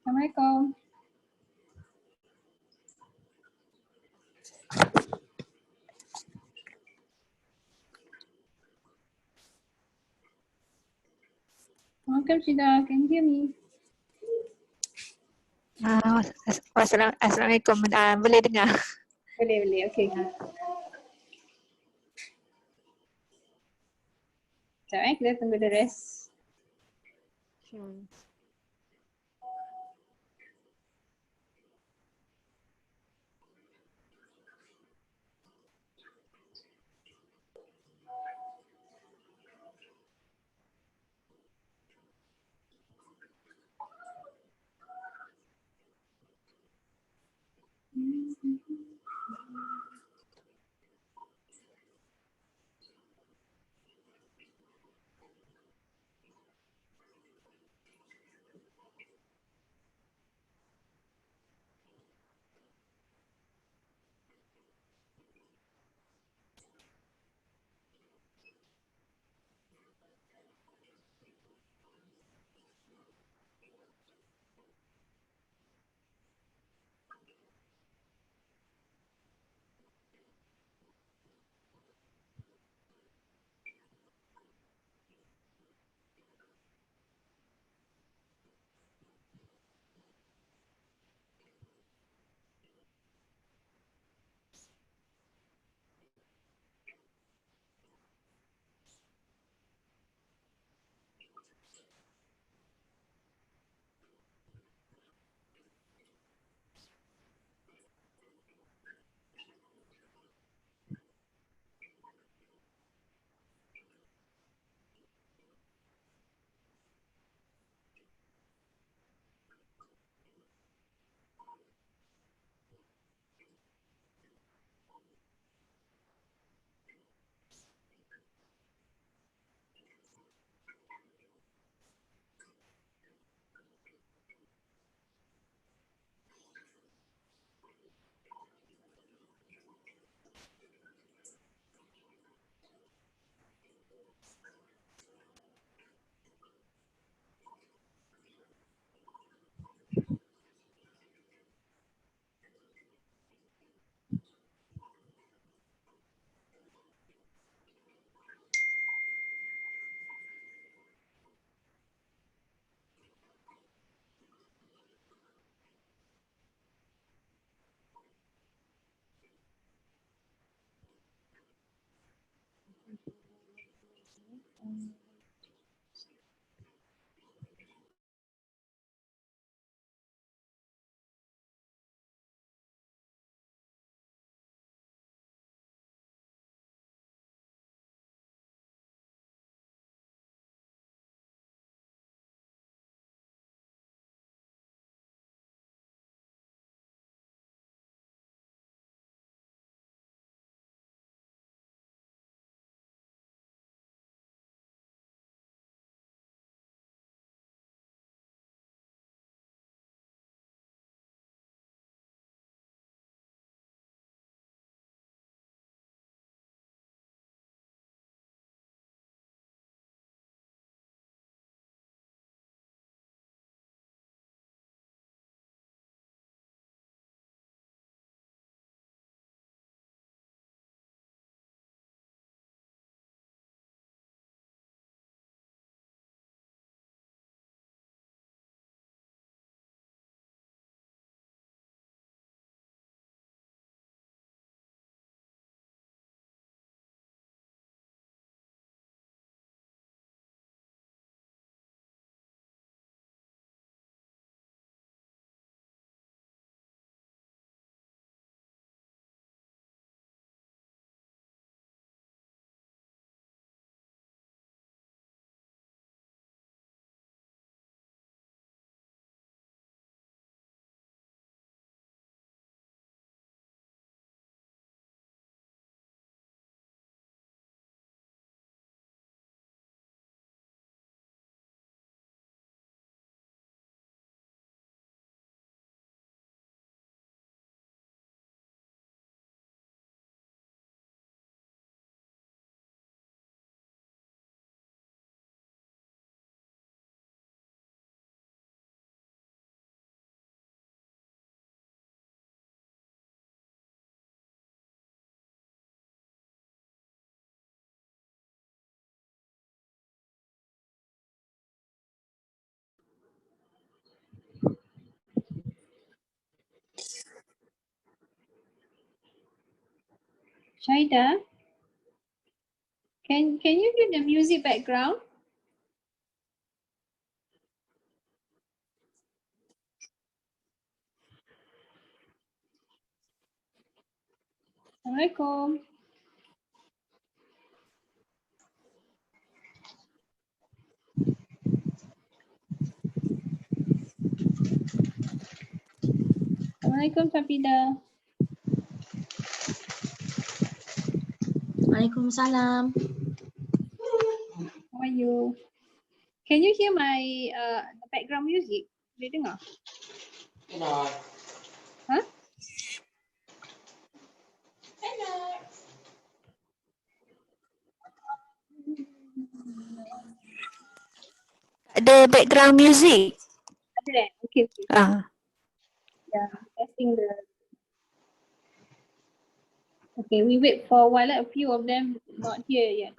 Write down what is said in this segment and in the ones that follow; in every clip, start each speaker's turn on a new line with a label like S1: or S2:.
S1: Assalamualaikum. Welcome, Shida. Can you hear me?
S2: Assalamualaikum. Boleh dengar?
S1: Boleh. Okay. Sekejap kita tunggu the rest. Shaida, can you do the music background? Assalamualaikum. Assalamualaikum Safida.
S2: Waalaikumsalam.
S1: How are you? Can you hear my background music? Boleh dengar? Huh?
S2: Ada background music.
S1: Ada dah? Okay, okay. Yeah, testing the. Okay, we wait for a while. A few of them not here yet.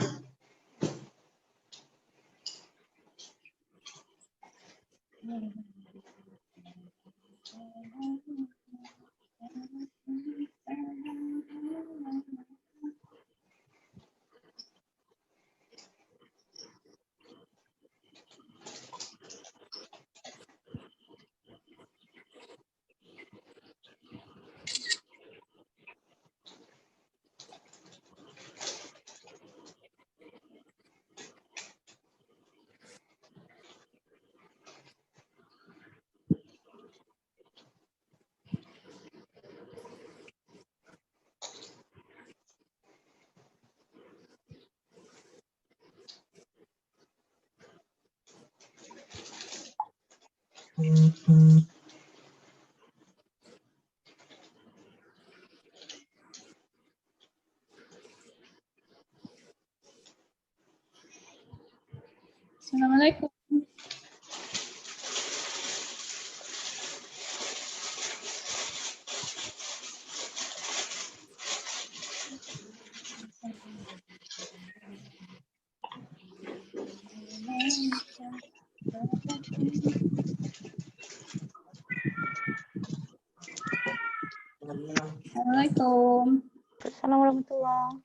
S1: Assalamualaikum. Assalamualaikum.
S2: Assalamualaikum warahmatullahi.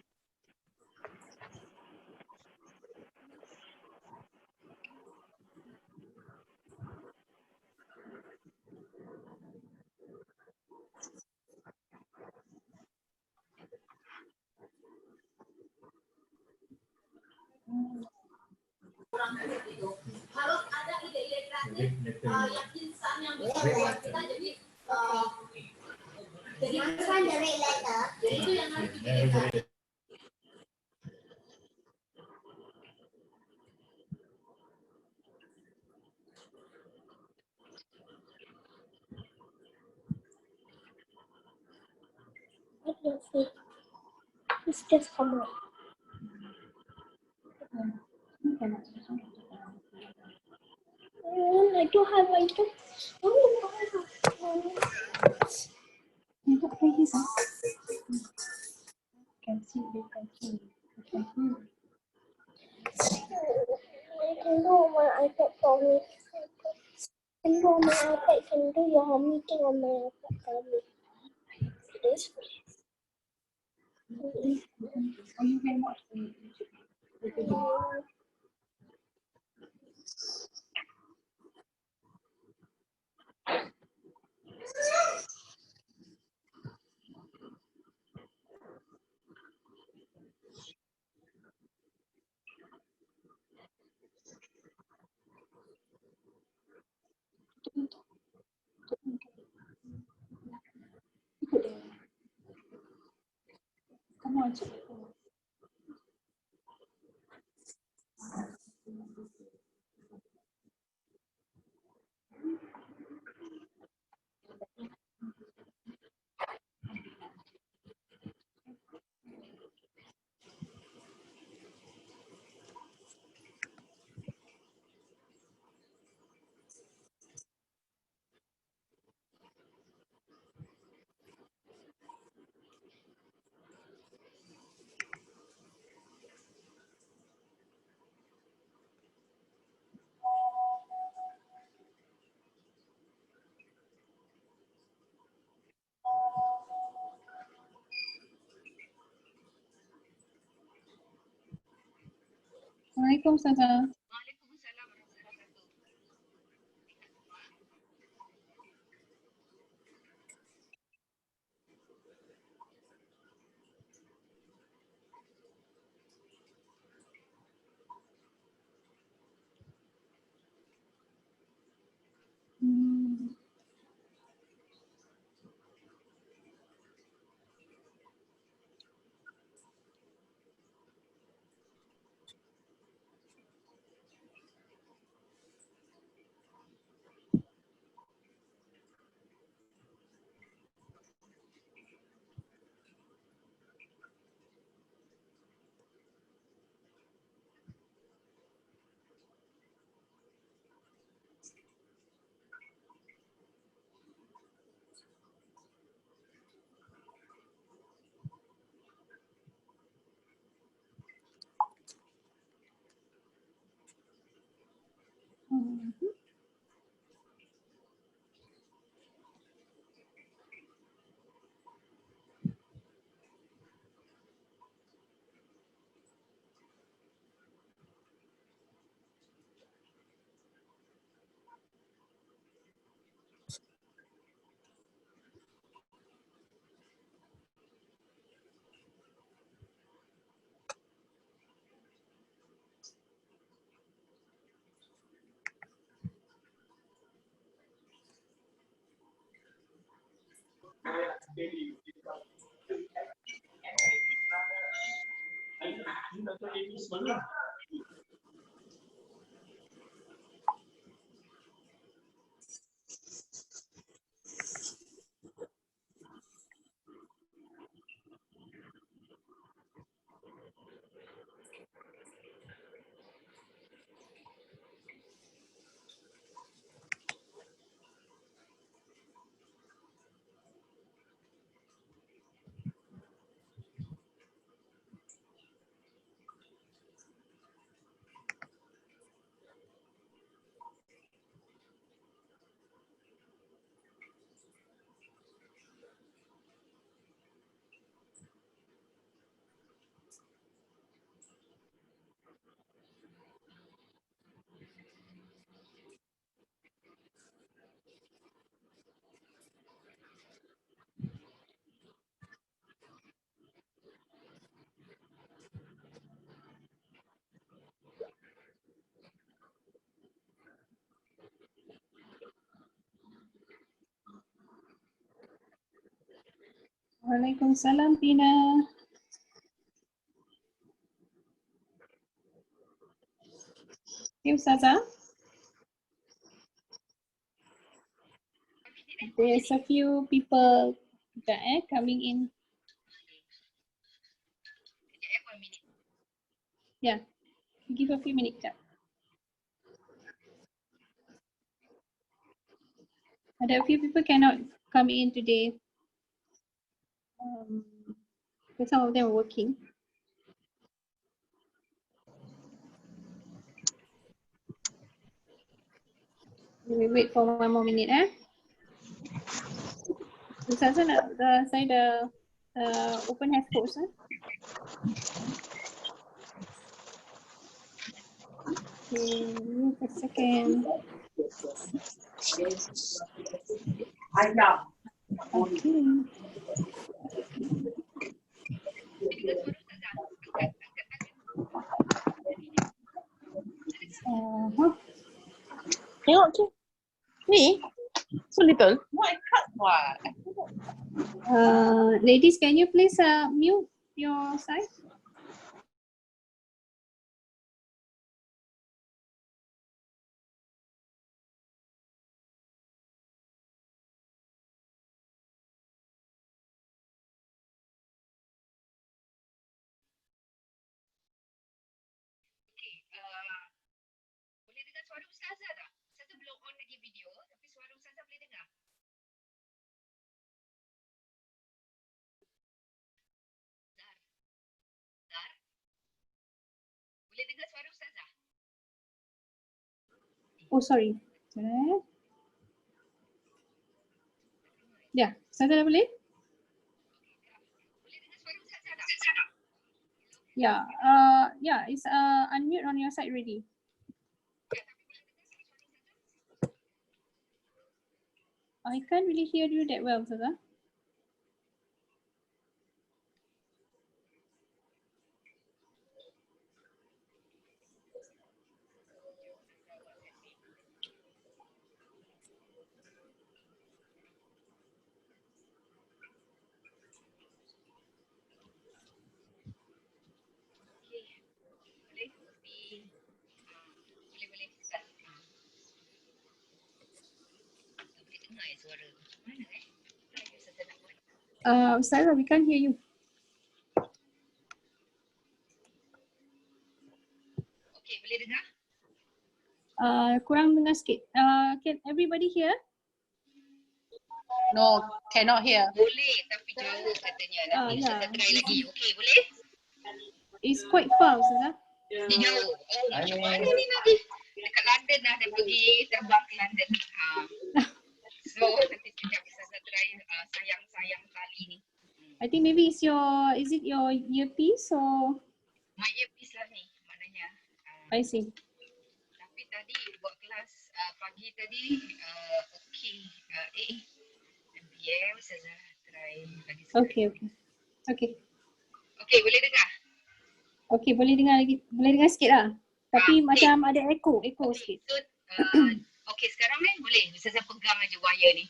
S3: orang itu. Harus ada ide-ide kreatif yang instan yang bisa membuat kita jadi pesan dari letter. Jadi itu yang harus dipikirkan.
S4: It's just come out. I don't have iPad.
S1: Can see, you can see. Okay.
S4: I can go on my iPad for me. I can go on my iPad. Can do your home meeting on my iPad for me. This.
S1: Oh, you can watch the YouTube. Come on, Waalaikumsalam. Waalaikumsalam, Tina. Okay, Ustazah. There's a few people coming in. Yeah, give a few minutes. Ada a few people cannot come in today. Because some of them are working. We wait for one more minute. Ustazah nak saya dah open HEFCOS. Okay, wait a second. Okay.
S2: Tengok tu. Ni. So little.
S1: Ladies, can you please mute your side?
S3: Boleh dengar suara Ustazah tak? Ustazah belum on lagi video, tapi suara Ustazah boleh dengar. Zar? Boleh dengar suara Ustazah?
S1: Oh, sorry. Ya, Ustazah dah boleh?
S3: Boleh dengar suara Ustazah tak?
S1: Yeah, it's unmute on your side already. I can't really hear you that well, Ustazah.
S3: Boleh. Boleh dengar suara. Mana Ustazah nak buat?
S1: Ustazah, we can't hear you.
S3: Okey, boleh dengar?
S1: Kurang dengar sikit. Can everybody hear?
S2: No, cannot hear.
S3: Boleh, tapi jauh katanya. Nanti Ustazah try lagi. Okey, boleh?
S1: It's quite far, Ustazah.
S3: Dia jauh. Oh, macam mana ni nanti? Dekat London dah dia pergi terbang ke London. So, nanti sekejap Ustazah try sayang kali ni.
S1: I think maybe is it your earpiece or?
S3: My earpiece lah ni maknanya.
S1: I see.
S3: Tapi tadi buat kelas pagi tadi okey. MPM Ustazah try lagi sekali.
S1: Okay.
S3: Okey, boleh dengar?
S1: Okay, boleh dengar sikit lah. Tapi macam ada echo sikit.
S3: So, okey sekarang ni boleh Ustazah pegang aja wire ni.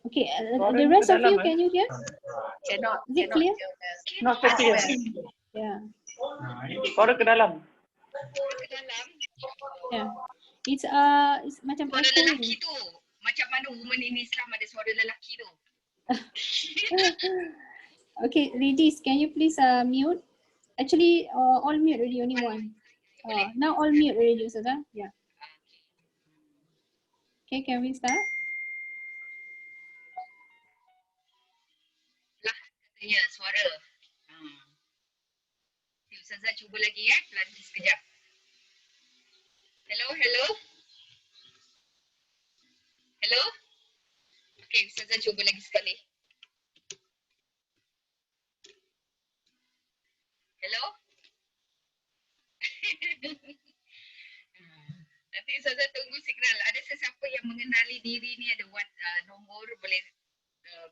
S1: Okay, the rest of you, can you hear?
S2: Cannot.
S1: Is it clear?
S2: Not so clear.
S1: Yeah.
S2: Suara ke dalam.
S3: Ke dalam.
S1: Yeah. It's macam
S3: Suara
S1: echo
S3: lelaki
S1: ni.
S3: tu. Macam mana woman in Islam ada suara lelaki tu.
S1: Okay, ladies, can you please mute? Actually, all mute already, only one. Now all mute already, Ustazah. Yeah. Okay, can we start?
S3: Ya, suara. Ustazah cuba lagi pelan sekejap. Hello. Okey, Ustazah cuba lagi sekali. Hello. Nanti Ustazah tunggu signal. Ada sesiapa yang mengenali diri ni ada nombor boleh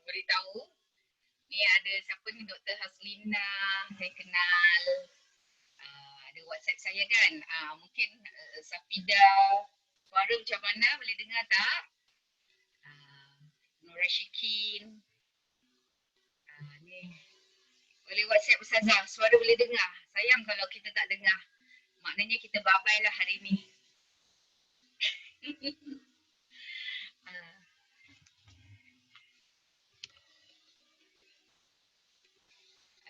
S3: beritahu. Ni ada siapa ni Dr. Haslina, saya kenal. Ada WhatsApp saya kan. Mungkin Safida, suara macam mana, boleh dengar tak? Rashikin. Ni. Boleh WhatsApp Ustazah, suara boleh dengar. Sayang kalau kita tak dengar. Maknanya kita babai lah hari ni.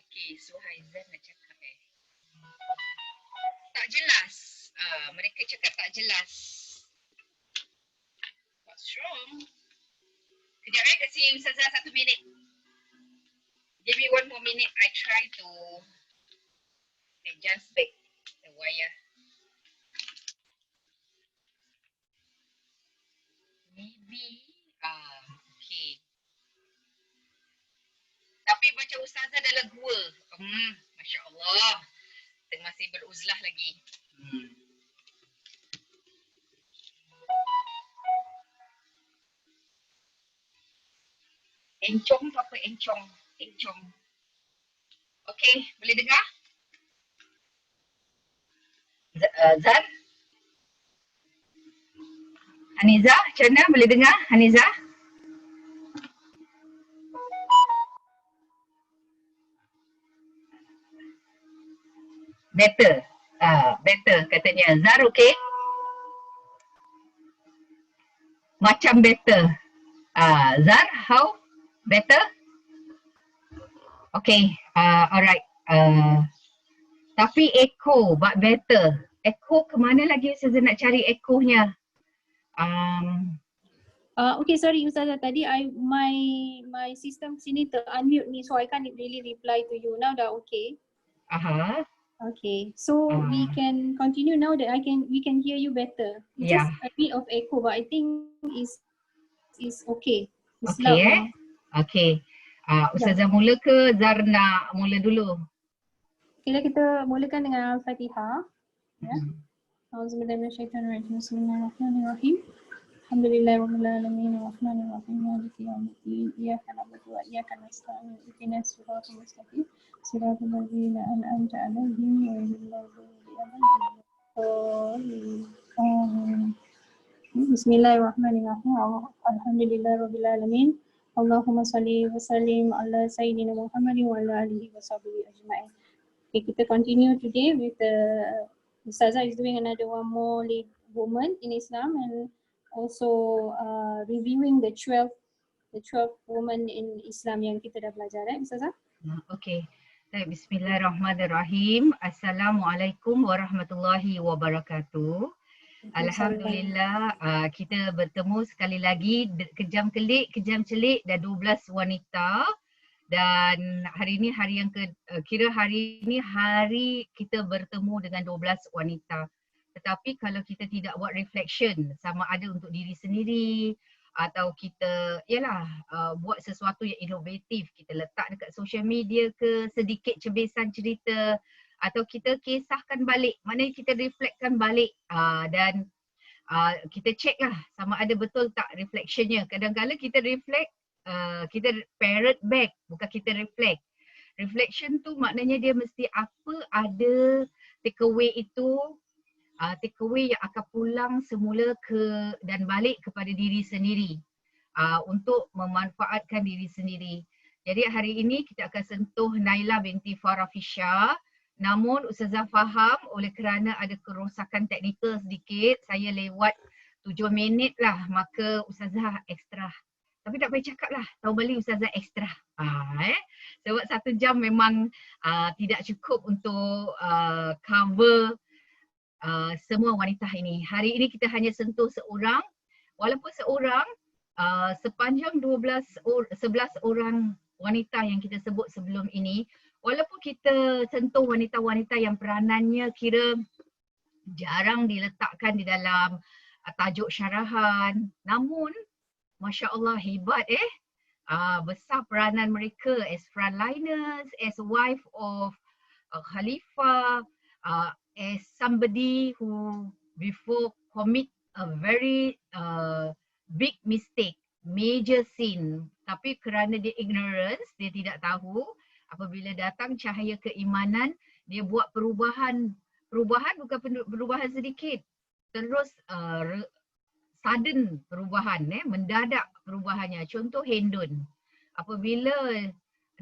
S3: Okay, Suhaizan nak cakap tak jelas. Mereka cakap tak jelas. What's wrong? Kejap kasih Ustazah 1 minit. Give me 1 more minute. I try to adjust back the wire. Maybe. Okay. Tapi macam Ustazah dah lega. Masya Allah. Kita masih beruzlah lagi. Encong tu apa? Encong. Okay, boleh dengar? Zan? Haniza, macam mana? Boleh dengar? Haniza? Better. Better katanya. Zar, okay? Macam better. Zar, how? Better? Okay, alright. Tapi echo, but better. Echo ke mana lagi Ustazah nak cari echo-nya?
S1: Okay, sorry Ustazah, tadi my system sini ter-unmute ni, so I can't really reply to you. Now dah okay. Okay, so we can continue now that we can hear you better. It's just a bit of echo, but I think is okay. It's loud now.
S3: Okay. Ustazah mula ke Zar nak mula dulu?
S1: Okay, kita mulakan dengan Al-Fatihah. Auzubillahiminasyaitanirrajim. Bismillahirrahmanirrahim. Alhamdulillahirabbil alamin arrahmanir rahim maliki yaumiddin iyyaka na'budu wa iyyaka nasta'in ihdinas siratal mustaqim siratal ladzina an'amta 'alaihim ghairil maghdubi 'alaihim waladdallin. Bismillahirrahmanirrahim. Alhamdulillahirabbil alamin. Allahumma salli wa sallim ala sayyidina Muhammadin wa ala alihi wa sahbihi ajma'in. Okay, kita continue today with the Ustazah is doing another one more lead woman in Islam and also reviewing the 12 women in Islam yang kita dah belajar, Ustazah?
S3: Okay. Bismillahirrahmanirrahim. Assalamualaikum warahmatullahi wabarakatuh. Alhamdulillah, kita bertemu sekali lagi kejam celik dah 12 wanita dan hari ini hari yang hari ini hari kita bertemu dengan 12 wanita. Tetapi kalau kita tidak buat reflection sama ada untuk diri sendiri atau kita buat sesuatu yang inovatif, kita letak dekat social media ke sedikit cebisan cerita atau kita kisahkan balik, maknanya kita reflectkan balik dan kita check lah sama ada betul tak reflectionnya. Kadang-kadang kita reflect, kita parrot back, bukan kita reflect. Reflection tu maknanya dia mesti apa ada takeaway itu, takeaway yang akan pulang semula ke dan balik kepada diri sendiri untuk memanfaatkan diri sendiri. Jadi hari ini kita akan sentuh Naila binti Farah Fisha. Namun Ustazah faham oleh kerana ada kerosakan teknikal sedikit, saya lewat 7 minit lah, maka Ustazah ekstra. Tapi tak payah cakap lah, tahu balik Ustazah ekstra. Sebab 1 jam memang tidak cukup untuk cover semua wanita ini. Hari ini kita hanya sentuh seorang, walaupun seorang sepanjang 11 orang wanita yang kita sebut sebelum ini, walaupun kita sentuh wanita-wanita yang peranannya kira jarang diletakkan di dalam tajuk syarahan, namun Masya Allah hebat besar peranan mereka as frontliners, as wife of Khalifah, as somebody who before commit a very big mistake, major sin, tapi kerana dia ignorance, dia tidak tahu, apabila datang cahaya keimanan, dia buat perubahan bukan perubahan sedikit, terus
S5: sudden perubahan, mendadak perubahannya. Contoh Hindun. Apabila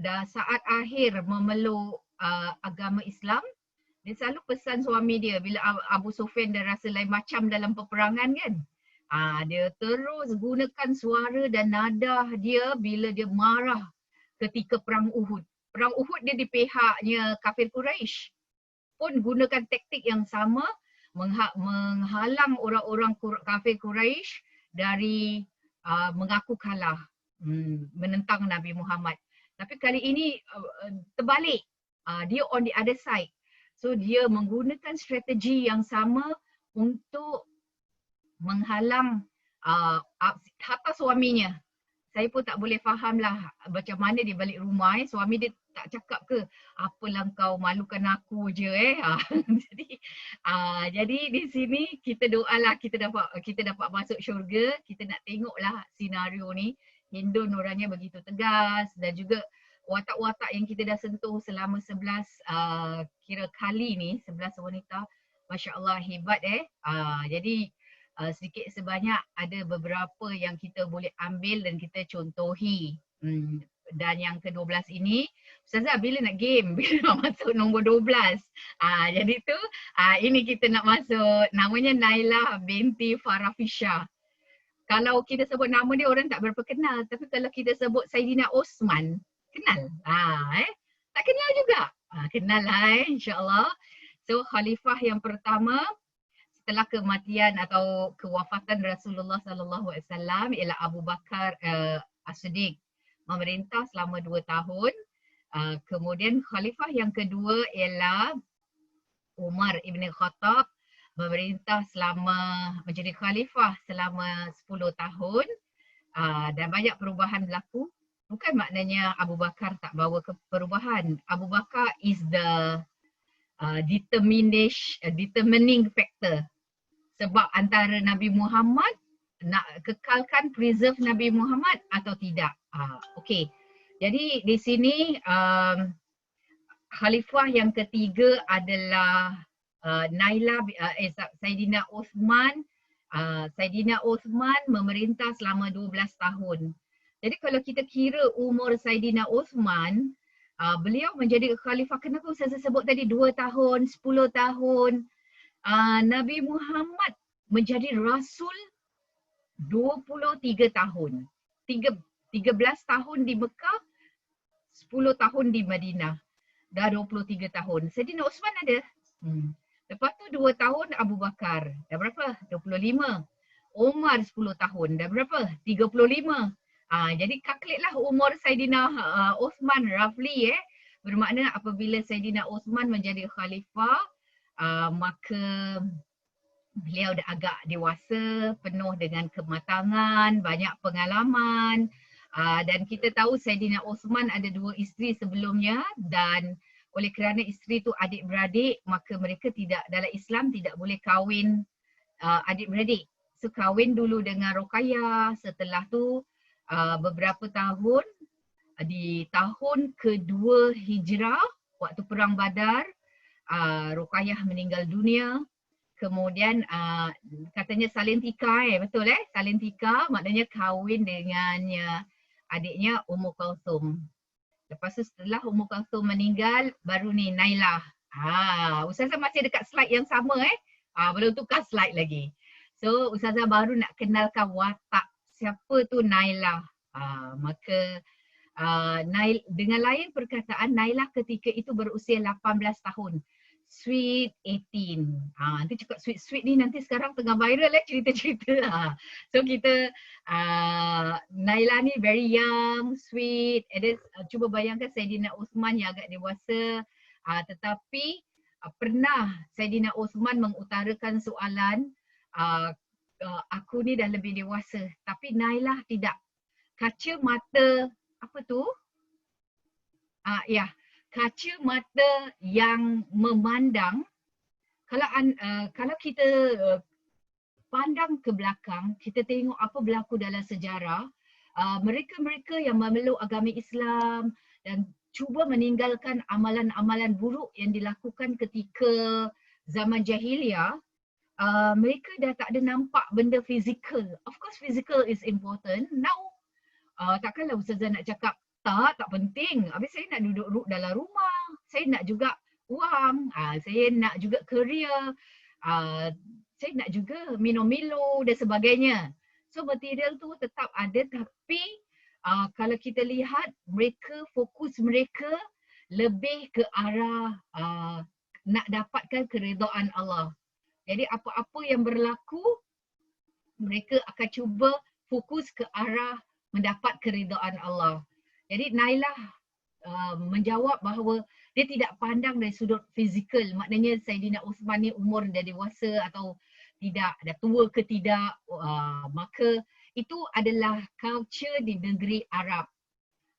S5: dah saat akhir memeluk agama Islam, dia selalu pesan suami dia bila Abu Sufyan dah rasa lain macam dalam peperangan kan. Dia terus gunakan suara dan nada dia bila dia marah ketika perang Uhud. Perang Uhud dia di pihaknya kafir Quraisy. Pun gunakan taktik yang sama, menghalang orang-orang kafir Quraisy dari mengaku kalah, menentang Nabi Muhammad. Tapi kali ini terbalik, dia on the other side. So dia menggunakan strategi yang sama untuk menghalang hatta suaminya. Saya pun tak boleh faham lah macam mana dia balik rumah. Suami dia tak cakap ke, apalah kau malukan aku je jadi di sini kita doalah kita dapat masuk syurga. Kita nak tengoklah senario ni. Hindun orangnya begitu tegas dan juga watak-watak yang kita dah sentuh selama 11 kira kali ni, 11 wanita. Masya Allah hebat jadi sedikit sebanyak ada beberapa yang kita boleh ambil dan kita contohi. Dan yang ke-12 ini, Ustazah bila nak game? Bila nak masuk nombor 12? Jadi tu, ini kita nak masuk, namanya Naila binti Farafisha. Kalau kita sebut nama dia orang tak berapa kenal, tapi kalau kita sebut Saidina Osman, kenal? Tak kenal juga? Kenal lah insyaAllah. So khalifah yang pertama setelah kematian atau kewafatan Rasulullah sallallahu alaihi wasallam ialah Abu Bakar As-Siddiq, memerintah selama 2 tahun. Kemudian khalifah yang kedua ialah Umar ibn Khattab, memerintah menjadi khalifah selama 10 tahun. Dan banyak perubahan berlaku. Bukan maknanya Abu Bakar tak bawa perubahan. Abu Bakar is the determining factor. Sebab antara Nabi Muhammad nak kekalkan preserve Nabi Muhammad atau tidak. Okey. Jadi di sini khalifah yang ketiga adalah Saidina Uthman. Saidina Uthman memerintah selama 12 tahun. Jadi kalau kita kira umur Saidina Uthman, beliau menjadi khalifah, kenapa saya sebut tadi 2 tahun, 10 tahun. Nabi Muhammad menjadi Rasul 23 tahun. 13 tahun di Mekah, 10 tahun di Madinah. Dah 23 tahun. Saidina Uthman ada. Lepas tu 2 tahun Abu Bakar. Dah berapa? 25. Umar 10 tahun. Dah berapa? 35. Jadi calculate umur Saidina Uthman roughly bermakna apabila Saidina Uthman menjadi khalifah, maka beliau dah agak dewasa, penuh dengan kematangan, banyak pengalaman. Dan kita tahu Saidina Uthman ada 2 isteri sebelumnya dan oleh kerana isteri tu adik-beradik, maka mereka tidak dalam Islam tidak boleh kahwin adik-beradik. So kahwin dulu dengan Ruqayyah, setelah tu beberapa tahun, di tahun kedua Hijrah, waktu perang Badar, Ruqayyah meninggal dunia. Kemudian katanya salin tika betul salin tika maknanya kahwin dengan adiknya Ummu Kulthum. Lepas tu setelah Ummu Kulthum meninggal baru ni Nailah. Ustazah masih dekat slide yang sama belum tukar slide lagi. So Ustazah baru nak kenalkan watak siapa tu Nailah. Maka dengan lain perkataan Nailah ketika itu berusia 18 tahun. Sweet 18. Nanti cakap sweet ni nanti sekarang tengah viral cerita-cerita. So kita Nailah ni very young, sweet. And then cuba bayangkan Saidina Uthman yang agak dewasa. Tetapi pernah Saidina Uthman mengutarakan soalan, aku ni dah lebih dewasa. Tapi Nailah tidak. Kaca mata apa tu? Kaca mata yang memandang. Kalau kita pandang ke belakang, kita tengok apa berlaku dalam sejarah, mereka-mereka yang memeluk agama Islam dan cuba meninggalkan amalan-amalan buruk yang dilakukan ketika zaman jahiliyah, mereka dah tak ada nampak benda fizikal. Of course physical is important. Now takkanlah Ustazah nak cakap tak penting. Habis saya nak duduk dalam rumah. Saya nak juga wang. Saya nak juga career. Saya nak juga minum-milo dan sebagainya. So material tu tetap ada, tapi kalau kita lihat fokus mereka lebih ke arah nak dapatkan keridaan Allah. Jadi apa-apa yang berlaku, mereka akan cuba fokus ke arah mendapat keridaan Allah. Jadi Nailah menjawab bahawa dia tidak pandang dari sudut fizikal. Maknanya Saidina Uthman ni umur dah dewasa atau tidak, dah tua ke tidak. Maka itu adalah culture di negeri Arab.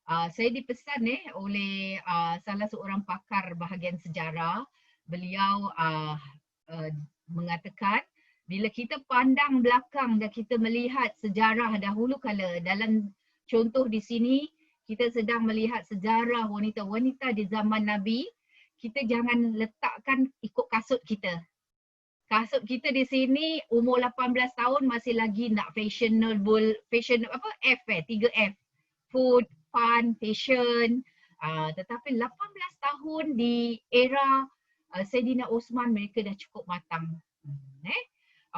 S5: Saya dipesan oleh salah seorang pakar bahagian sejarah. Beliau mengatakan bila kita pandang belakang dan kita melihat sejarah dahulu kala, dalam contoh di sini kita sedang melihat sejarah wanita-wanita di zaman Nabi, kita jangan letakkan ikut kasut kita. Kasut kita di sini umur 18 tahun masih lagi nak fashionable, apa F 3F. Food, fun, fashion. Tetapi 18 tahun di era Saidina Uthman mereka dah cukup matang.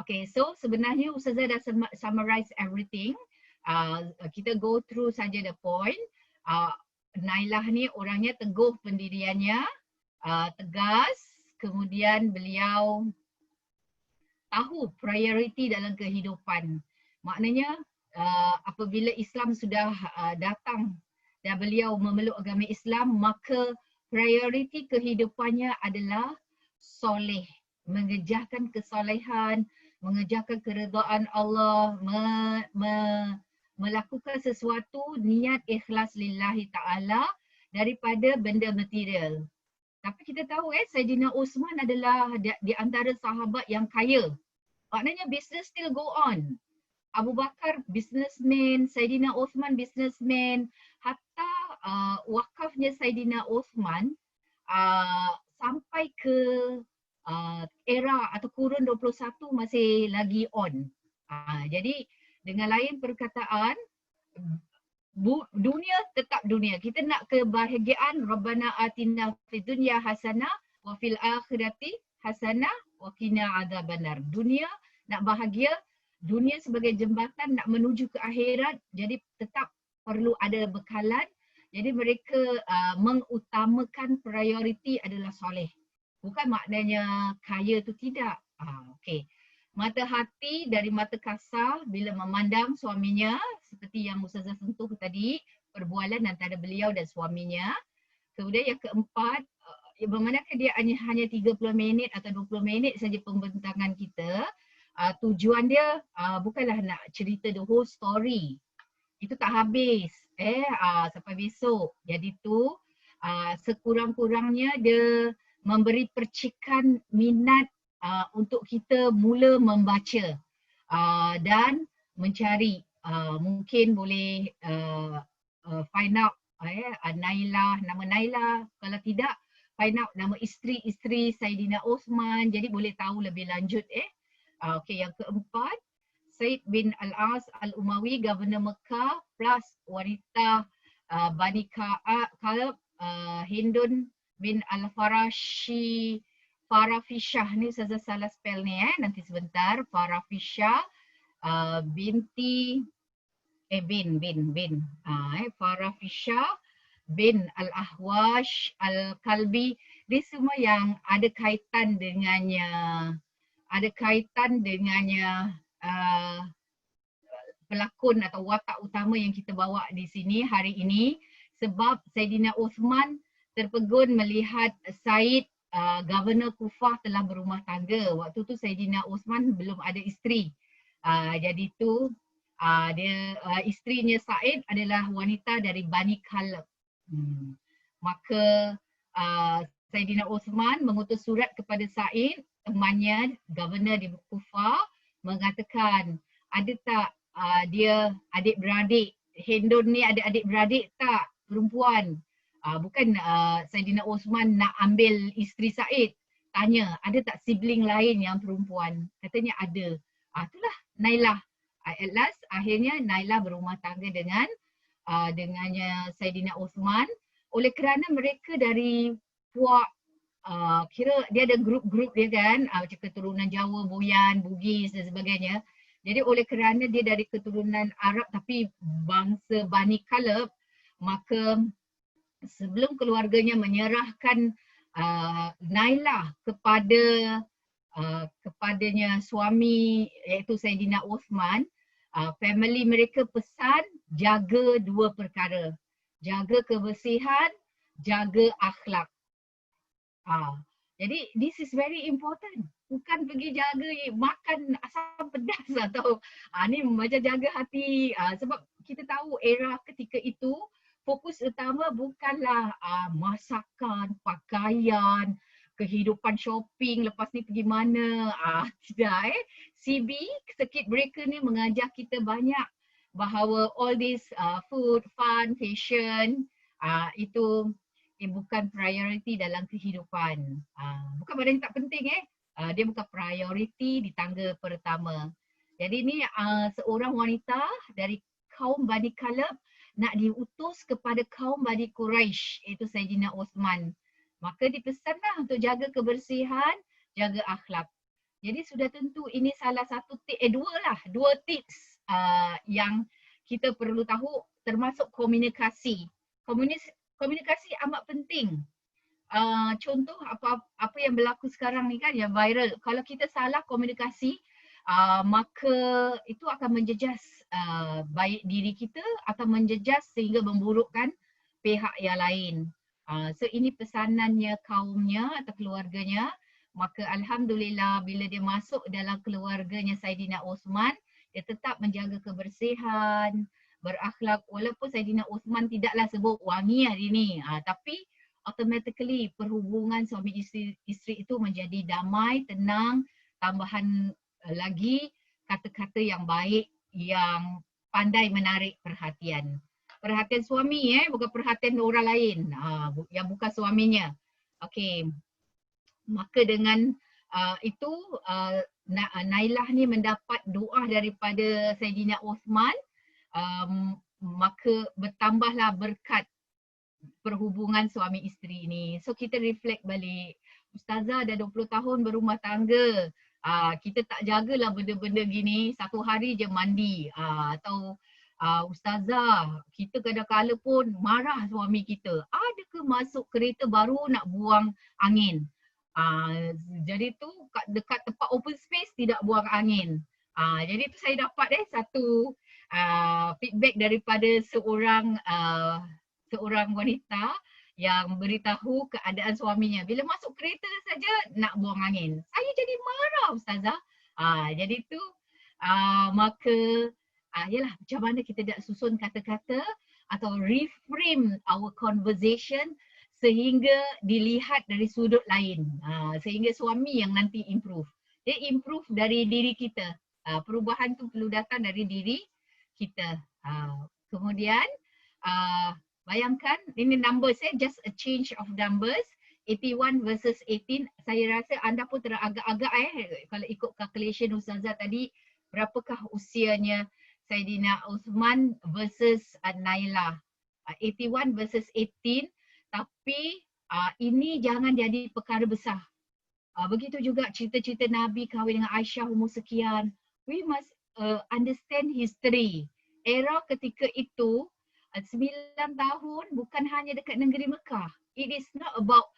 S5: Okay, so sebenarnya Ustazah dah summarize everything. Kita go through saja the point. Nailah ni orangnya teguh pendiriannya, tegas, kemudian beliau tahu priority dalam kehidupan. Maknanya apabila Islam sudah datang dan beliau memeluk agama Islam, maka priority kehidupannya adalah soleh, mengejarkan kesolehan, mengejarkan keredaan Allah, melakukan sesuatu niat ikhlas lillahi ta'ala daripada benda material. Tapi kita tahu Saidina Uthman adalah di antara sahabat yang kaya. Maknanya business still go on. Abu Bakar businessman, Saidina Uthman businessman, hatta wakafnya Saidina Uthman sampai ke era atau kurun 21 masih lagi on. Jadi dengan lain perkataan, dunia tetap dunia. Kita nak kebahagiaan, Rabbana atina fid dunya hasanah wa fil akhirati hasanah wa qina adzabannar. Dunia nak bahagia, dunia sebagai jembatan nak menuju ke akhirat, jadi tetap perlu ada bekalan. Jadi mereka mengutamakan priority adalah soleh. Bukan maknanya kaya tu tidak. Okey. Mata hati dari mata kasar bila memandang suaminya, seperti yang Ustazah sentuh tadi, perbualan antara beliau dan suaminya. Kemudian yang keempat, bermanakah dia hanya 30 minit atau 20 minit saja pembentangan kita. Tujuan dia bukanlah nak cerita the whole story. Itu tak habis sampai besok. Jadi tu sekurang-kurangnya dia memberi percikan minat untuk kita mula membaca dan mencari. Mungkin boleh find out Nailah, nama Nailah. Kalau tidak, find out nama isteri-isteri Saidina Uthman. Jadi boleh tahu lebih lanjut. Okey, yang keempat, Said bin Al-As Al-Umawi, Governor Mekah, plus wanita Bani Ka'ab, Hindun bin Farafishah ni saya salah spell ni nanti sebentar. Farafishah binti Farafishah bin Al-Ahwash Al-Kalbi. Dia semua yang ada kaitan dengannya, pelakon atau watak utama yang kita bawa di sini hari ini. Sebab Saidina Uthman terpegun melihat Said Governor Kufah telah berumah tangga. Waktu tu Saidina Uthman belum ada isteri. Jadi tu isterinya Said adalah wanita dari Bani Kalb. Maka Saidina Uthman mengutus surat kepada Said, temannya Governor di Kufah, mengatakan ada tak dia adik-beradik, Hindun ni ada adik-beradik tak perempuan? Bukan Saidina Uthman nak ambil isteri Said, tanya ada tak sibling lain yang perempuan. Katanya ada. Itulah Nailah. At last akhirnya Nailah berumah tangga dengannya Saidina Osman. Oleh kerana mereka dari puak kira dia ada grup-grup dia kan, macam keturunan Jawa, Boyan, Bugis dan sebagainya. Jadi oleh kerana dia dari keturunan Arab tapi bangsa Bani Kalab, maka sebelum keluarganya menyerahkan Nailah kepadanya suami iaitu Saidina Osman, family mereka pesan jaga dua perkara. Jaga kebersihan, jaga akhlak. Jadi this is very important. Bukan pergi jaga makan asam pedas atau ni macam jaga hati. Sebab kita tahu era ketika itu fokus utama bukanlah masakan, pakaian, kehidupan shopping, lepas ni pergi mana. Tidak CB, circuit breaker ni mengajar kita banyak bahawa all this food, fun, fashion itu bukan priority dalam kehidupan. Bukan benda yang tak penting dia bukan priority di tangga pertama. Jadi ni seorang wanita dari kaum Bani Kalab nak diutus kepada kaum Bani Quraisy iaitu Saidina Osman. Maka dipesanlah untuk jaga kebersihan, jaga akhlak. Jadi sudah tentu ini salah satu dua tips yang kita perlu tahu, termasuk komunikasi. Komunikasi amat penting. Contoh apa yang berlaku sekarang ni kan yang viral. Kalau kita salah komunikasi, maka itu akan menjejas baik diri kita atau menjejas sehingga memburukkan pihak yang lain. So ini pesanannya kaumnya atau keluarganya. Maka alhamdulillah bila dia masuk dalam keluarganya Saidina Osman, dia tetap menjaga kebersihan, berakhlak. Walaupun Saidina Osman tidaklah sebut wangi hari ni, tapi automatically perhubungan suami isteri itu menjadi damai, tenang, tambahan lagi kata-kata yang baik yang pandai menarik perhatian. Perhatian suami bukan perhatian orang lain yang bukan suaminya. Okey. Maka dengan itu Nailah ni mendapat doa daripada Saidina Osman, maka bertambahlah berkat perhubungan suami isteri ni. So kita reflect balik, Ustazah dah 20 tahun berumah tangga, kita tak jagalah benda-benda gini, satu hari je mandi, atau Ustazah kita kadang-kala pun marah suami kita, ada ke masuk kereta baru nak buang angin. Jadi tu dekat tempat open space tidak buang angin. Jadi tu saya dapat satu feedback daripada seorang wanita yang beritahu keadaan suaminya. Bila masuk kereta saja nak buang angin. Saya jadi marah Ustazah. Jadi tu maka yalah macam mana kita nak susun kata-kata atau reframe our conversation sehingga dilihat dari sudut lain. Sehingga suami yang nanti improve. Dia improve dari diri kita. Perubahan tu perlu datang dari diri kita. Kemudian bayangkan ini numbers just a change of numbers, 81 versus 18. Saya rasa anda pun teragak-agak kalau ikut calculation Ustazah tadi, berapakah usianya Saidina Osman versus Nailah. 81 versus 18, tapi ini jangan jadi perkara besar. Begitu juga cerita-cerita Nabi kahwin dengan Aisyah umur sekian. We must understand history. Era ketika itu 9 tahun bukan hanya dekat negeri Mekah. It is not about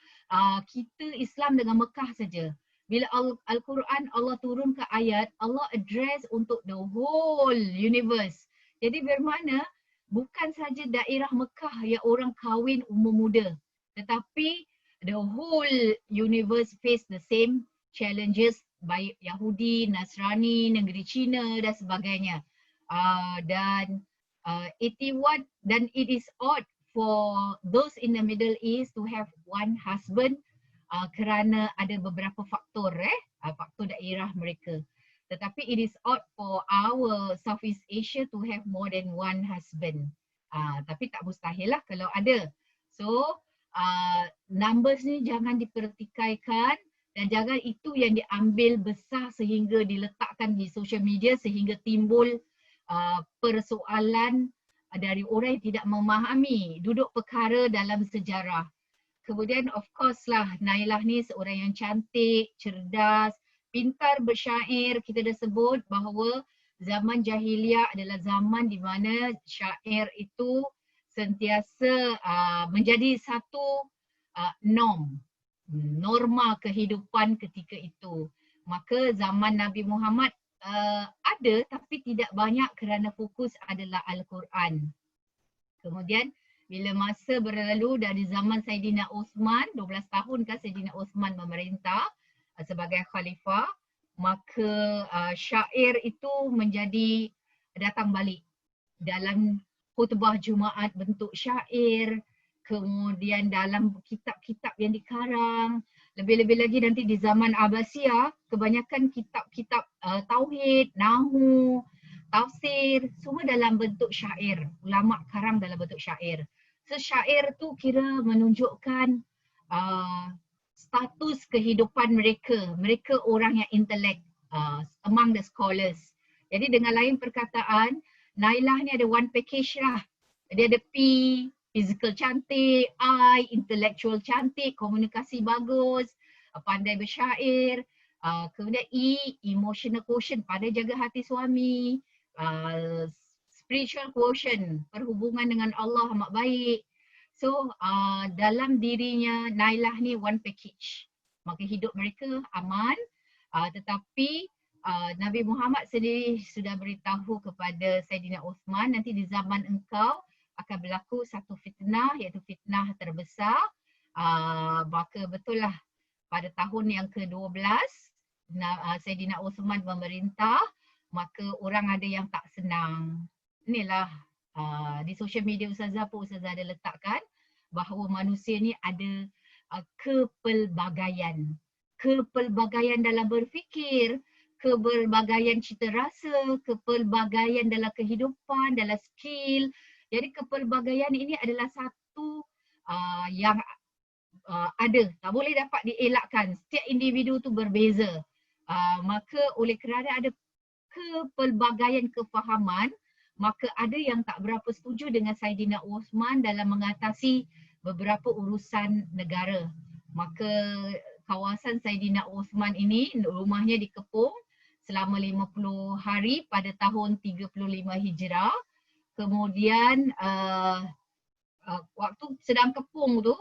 S5: kita Islam dengan Mekah saja. Bila Al-Quran Allah turunkan ayat, Allah address untuk the whole universe. Jadi bermakna bukan saja daerah Mekah yang orang kahwin umur muda, tetapi the whole universe face the same challenges, baik Yahudi, Nasrani, negeri Cina dan sebagainya. Dan 81, dan it is odd for those in the Middle East to have one husband kerana ada beberapa faktor faktor daerah mereka. Tetapi it is odd for our Southeast Asia to have more than one husband. Tapi tak mustahil lah kalau ada. So numbers ni jangan dipertikaikan, Dan jangan itu yang diambil besar sehingga diletakkan di social media sehingga timbul persoalan dari orang yang tidak memahami duduk perkara dalam sejarah. Kemudian of course lah Nailah ni seorang yang cantik, cerdas, pintar bersyair. Kita dah sebut bahawa zaman jahiliah adalah zaman di mana syair itu sentiasa menjadi satu norma kehidupan ketika itu. Maka zaman Nabi Muhammad ada tapi tidak banyak kerana fokus adalah Al-Quran. Kemudian bila masa berlalu dari zaman Saidina Uthman, 12 tahun kan Saidina Uthman memerintah sebagai khalifah, maka syair itu menjadi datang balik. Dalam khutbah Jumaat bentuk syair, kemudian dalam kitab-kitab yang dikarang, lebih-lebih lagi nanti di zaman Abbasiyah, kebanyakan kitab-kitab tauhid, nahwu, tafsir, semua dalam bentuk syair. Ulama karang dalam bentuk syair. So syair tu kira menunjukkan status kehidupan mereka. Mereka orang yang intelek among the scholars. Jadi dengan lain perkataan, Nailah ni ada one package lah. Dia ada P, physical cantik, I, intellectual cantik, komunikasi bagus, pandai bersyair, kemudian E, emotional quotient, pandai jaga hati suami, spiritual quotient, perhubungan dengan Allah amat baik. So dalam dirinya Nailah ni one package. Maka hidup mereka aman, tetapi Nabi Muhammad sendiri sudah beritahu kepada Saidina Uthman, nanti di zaman engkau akan berlaku satu fitnah, iaitu fitnah terbesar. Maka betul lah pada tahun yang ke-12 Saidina Uthman memerintah, maka orang ada yang tak senang. Inilah di social media Ustazah pun Ustazah ada letakkan bahawa manusia ni ada kepelbagaian. Kepelbagaian dalam berfikir, kepelbagaian cita rasa, kepelbagaian dalam kehidupan, dalam skill. Jadi kepelbagaian ini adalah satu yang ada, tak boleh dapat dielakkan. Setiap individu tu berbeza. Maka oleh kerana ada kepelbagaian kefahaman, maka ada yang tak berapa setuju dengan Saidina Uthman dalam mengatasi beberapa urusan negara. Maka kawasan Saidina Uthman ini, rumahnya dikepung selama 50 hari pada tahun 35 Hijrah. Kemudian waktu sedang kepung tu,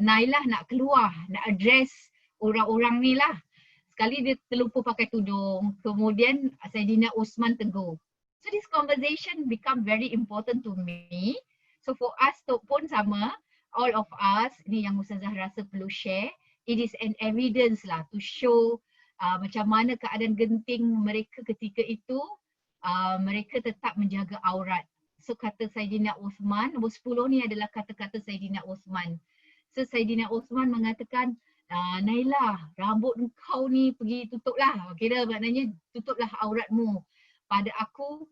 S5: Nailah nak keluar, nak address orang-orang ni lah. Sekali dia terlupa pakai tudung, kemudian Saidina Uthman tegur. So this conversation become very important to me. So for us tu pun sama, all of us, ni yang Ustazah rasa perlu share, it is an evidence lah to show macam mana keadaan genting mereka ketika itu, mereka tetap menjaga aurat. So kata Saidina Uthman, nombor 10 ni adalah kata-kata Saidina Uthman. So Saidina Uthman mengatakan, Nailah, rambut kau ni pergi tutuplah. Kira maknanya tutuplah auratmu. Pada aku,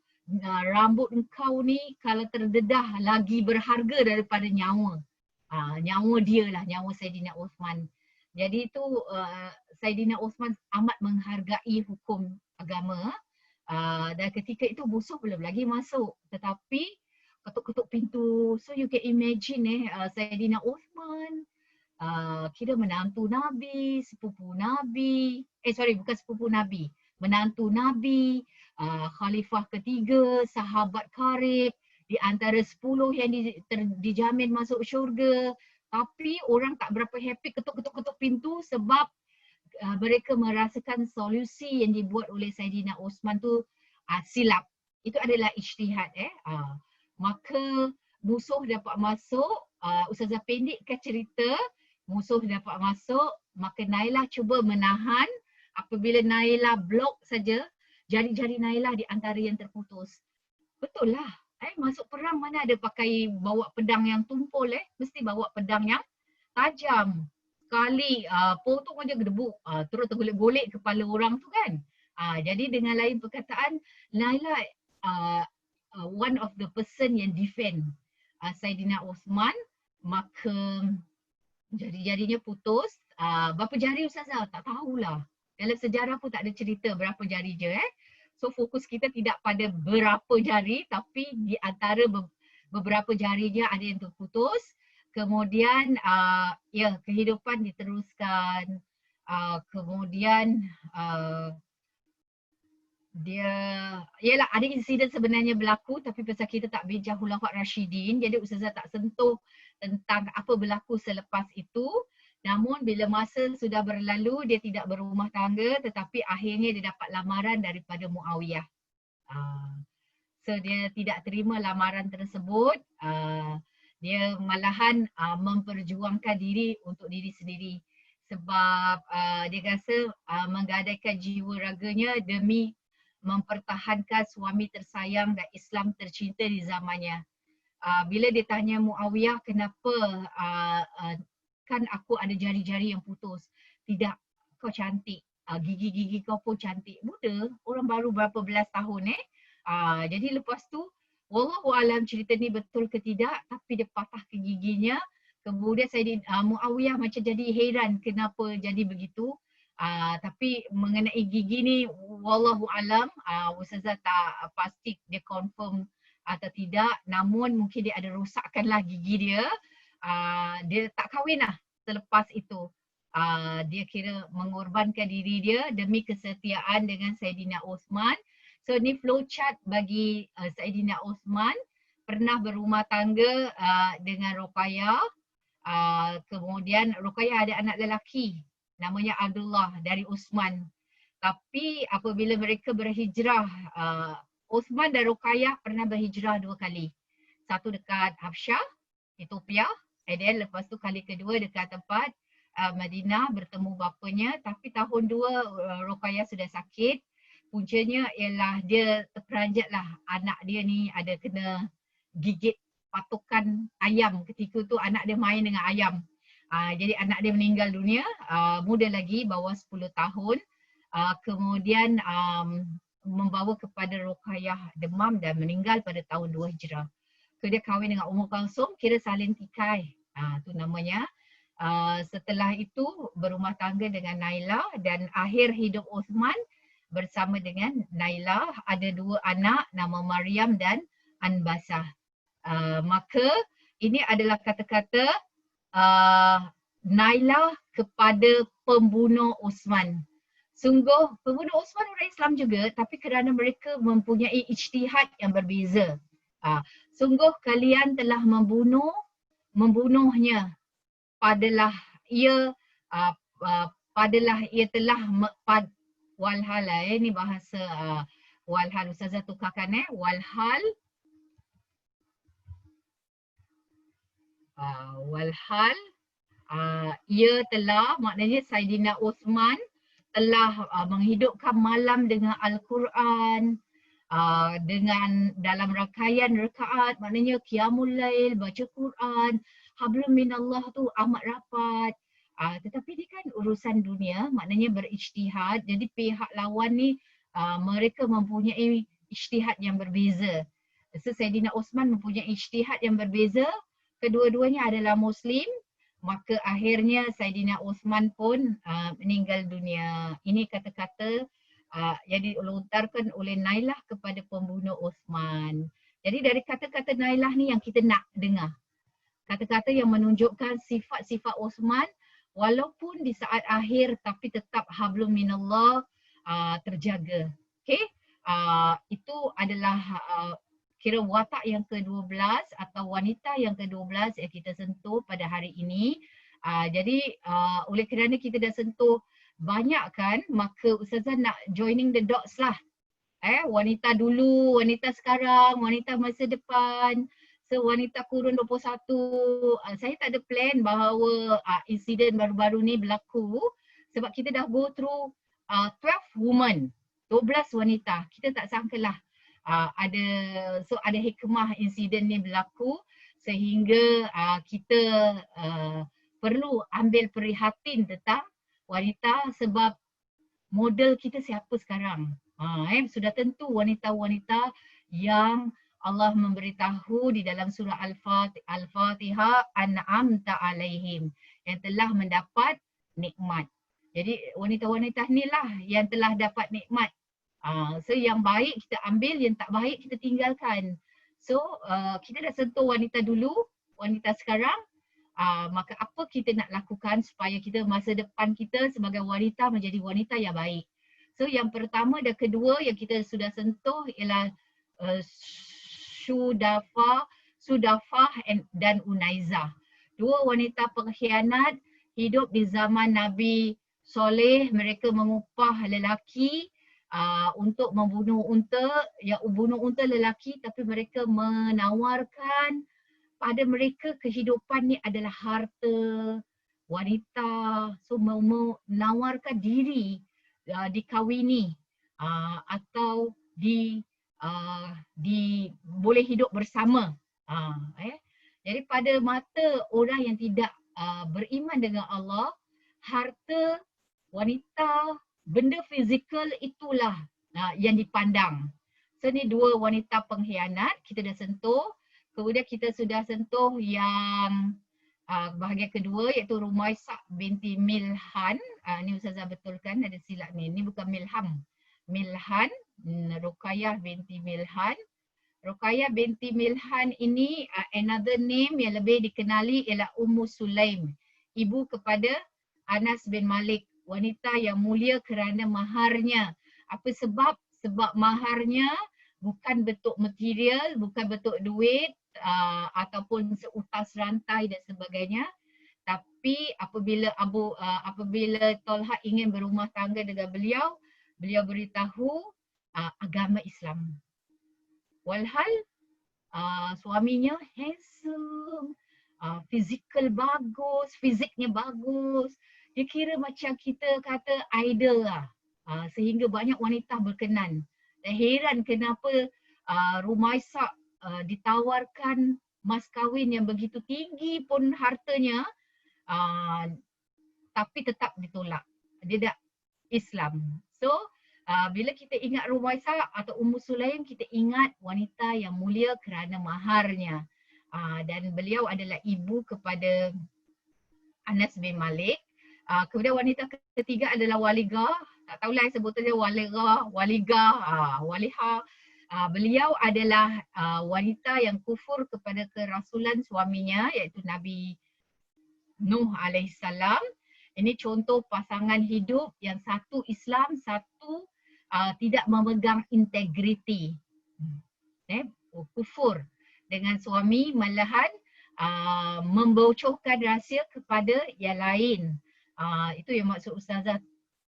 S5: rambut kau ni kalau terdedah lagi berharga daripada nyawa. Nyawa dia lah, nyawa Saidina Uthman. Jadi itu Saidina Uthman amat menghargai hukum agama. Dan ketika itu musuh belum lagi masuk, tetapi ketuk-ketuk pintu. So you can imagine Saidina Uthman kira menantu Nabi, sepupu Nabi, bukan sepupu Nabi, menantu Nabi, khalifah ketiga, sahabat karib, di antara 10 yang dijamin masuk syurga. Tapi orang tak berapa happy ketuk-ketuk pintu sebab mereka merasakan solusi yang dibuat oleh Saidina Uthman tu silap. Itu adalah ijtihad. Maka musuh dapat masuk, Ustazah pendekkan cerita, musuh dapat masuk, maka Nailah cuba menahan. Apabila Nailah blok saja, jari-jari Nailah di antara yang terputus. Betul lah. Masuk perang mana ada pakai bawa pedang yang tumpul, mesti bawa pedang yang tajam. Sekali potong aja gedebuk, terus tergolek-golek kepala orang tu kan. Jadi dengan lain perkataan, Nailah one of the person yang defend Saidina Uthman, maka jari-jarinya putus, Berapa jari Ustazah? Tak tahulah. Dalam sejarah pun tak ada cerita berapa jari je So fokus kita tidak pada berapa jari tapi di antara beberapa jarinya ada yang terputus. Kemudian ya kehidupan diteruskan. Kemudian dia ialah ada insiden sebenarnya berlaku tapi pasal kita tak bincang Khulafa' Rashidin jadi Ustazah tak sentuh tentang apa berlaku selepas itu. Namun bila masa sudah berlalu dia tidak berumah tangga tetapi akhirnya dia dapat lamaran daripada Muawiyah. So dia tidak terima lamaran tersebut. Dia malahan memperjuangkan diri untuk diri sendiri sebab dia rasa menggadaikan jiwa raganya demi mempertahankan suami tersayang dan Islam tercinta di zamannya. Bila dia tanya Muawiyah kenapa kan aku ada jari-jari yang putus. Tidak, kau cantik. Gigi-gigi kau pun cantik. Muda, orang baru berapa belas tahun jadi lepas tu wallahu alam cerita ni betul ke tidak tapi dia patahkan giginya. Kemudian Muawiyah macam jadi heran kenapa jadi begitu. Tapi mengenai gigi ni wallahu alam Ustazah tak pasti dia confirm atau tidak. Namun mungkin dia ada rosakkanlah gigi dia. Dia tak kahwin lah selepas itu. Dia kira mengorbankan diri dia demi kesetiaan dengan Saidina Osman. So ni flowchart bagi Saidina Osman. Pernah berumah tangga dengan Ruqayyah. Kemudian Ruqayyah ada anak lelaki namanya Abdullah dari Osman. Tapi apabila mereka berhijrah, Osman dan Ruqayyah pernah berhijrah 2 kali. Satu dekat Habsyah, Ethiopia. And then lepas tu kali kedua dekat tempat Madinah bertemu bapanya. Tapi tahun 2 Ruqayyah sudah sakit. Puncanya ialah dia terperanjat lah anak dia ni ada kena gigit patukan ayam. Ketika tu anak dia main dengan ayam. Jadi anak dia meninggal dunia muda lagi bawah 10 tahun. Kemudian membawa kepada Ruqayyah demam dan meninggal pada tahun 2 Hijrah. Dia kahwin dengan Ummu Kalsum, kira salin tikai. Tu namanya. Setelah itu berumah tangga dengan Nailah dan akhir hidup Osman bersama dengan Nailah. Ada 2 anak nama Maryam dan Anbasah. Maka ini adalah kata-kata Nailah kepada pembunuh Osman. Sungguh pembunuh Osman orang Islam juga tapi kerana mereka mempunyai ijtihad yang berbeza. Sungguh kalian telah membunuhnya padalah ia telah walhal ini bahasa walhal Ustazah tukarkan walhal ia telah maknanya Saidina Osman telah menghidupkan malam dengan Al-Quran dengan dalam rangkaian rakaat maknanya qiyamul lail baca Quran hablum minallah tu amat rapat. Tetapi ni kan urusan dunia maknanya berijtihad jadi pihak lawan ni mereka mempunyai ijtihad yang berbeza. So Saidina Osman mempunyai ijtihad yang berbeza, kedua-duanya adalah Muslim, maka akhirnya Saidina Osman pun meninggal dunia. Ini kata-kata yang dilontarkan oleh Nailah kepada pembunuh Osman. Jadi dari kata-kata Nailah ni yang kita nak dengar. Kata-kata yang menunjukkan sifat-sifat Osman walaupun di saat akhir tapi tetap hablum minallah terjaga. Okay? Itu adalah kira watak yang ke-12 atau wanita yang ke-12 yang kita sentuh pada hari ini. Jadi oleh kerana kita dah sentuh banyak kan, maka Ustazah nak joining the dots lah. Wanita dulu, wanita sekarang, wanita masa depan. So wanita kurun 21, saya tak ada plan bahawa insiden baru-baru ni berlaku sebab kita dah go through 12 women, 12 wanita. Kita tak sangkalah ada hikmah insiden ni berlaku sehingga kita perlu ambil prihatin tentang wanita sebab model kita siapa sekarang. Sudah tentu wanita-wanita yang Allah memberitahu di dalam surah Al-Fatihah an'amta alaihim yang telah mendapat nikmat. Jadi wanita-wanita ni lah yang telah dapat nikmat. So yang baik kita ambil, yang tak baik kita tinggalkan. So kita dah sentuh wanita dulu, wanita sekarang, maka apa kita nak lakukan supaya kita masa depan kita sebagai wanita menjadi wanita yang baik. So yang pertama dan kedua yang kita sudah sentuh ialah Sudafah dan Unaizah. Dua wanita pengkhianat hidup di zaman Nabi Soleh. Mereka mengupah lelaki untuk membunuh unta, yang bunuh unta lelaki, tapi mereka menawarkan pada mereka kehidupan ni adalah harta, wanita. So menawarkan diri dikawini atau boleh hidup bersama. Jadi pada mata orang yang tidak beriman dengan Allah, harta, wanita, benda fizikal itulah yang dipandang. So ni dua wanita pengkhianat kita dah sentuh. Kemudian kita sudah sentuh yang bahagian kedua iaitu Rumaisah binti Milhan. Ni Ustazah betulkan, ada silap ni. Ni bukan Milham. Milhan, Ruqayyah binti Milhan. Ruqayyah binti Milhan ini another name yang lebih dikenali ialah Ummu Sulaim, ibu kepada Anas bin Malik, wanita yang mulia kerana maharnya. Apa sebab? Sebab maharnya bukan bentuk material, bukan bentuk duit ataupun seutas rantai dan sebagainya. Tapi apabila Talha ingin berumah tangga dengan beliau, beliau beritahu agama Islam. Walhal suaminya handsome, fizikal bagus, fiziknya bagus. Dia kira macam kita kata idol lah. Sehingga banyak wanita berkenan. Dan heran kenapa Rumaisah ditawarkan mas kahwin yang begitu tinggi pun hartanya, tapi tetap ditolak. Dia tak Islam. So bila kita ingat Rumaisah atau Ummu Sulaim, kita ingat wanita yang mulia kerana maharnya. Dan beliau adalah ibu kepada Anas bin Malik. Kemudian wanita ketiga adalah Waligah. Tak tahulah sebutannya Walihah. Beliau adalah wanita yang kufur kepada kerasulan suaminya iaitu Nabi Nuh alaihissalam. Ini contoh pasangan hidup yang satu Islam, satu tidak memegang integriti. Kufur dengan suami, malahan membocorkan rahsia kepada yang lain. Itu yang maksud Ustazah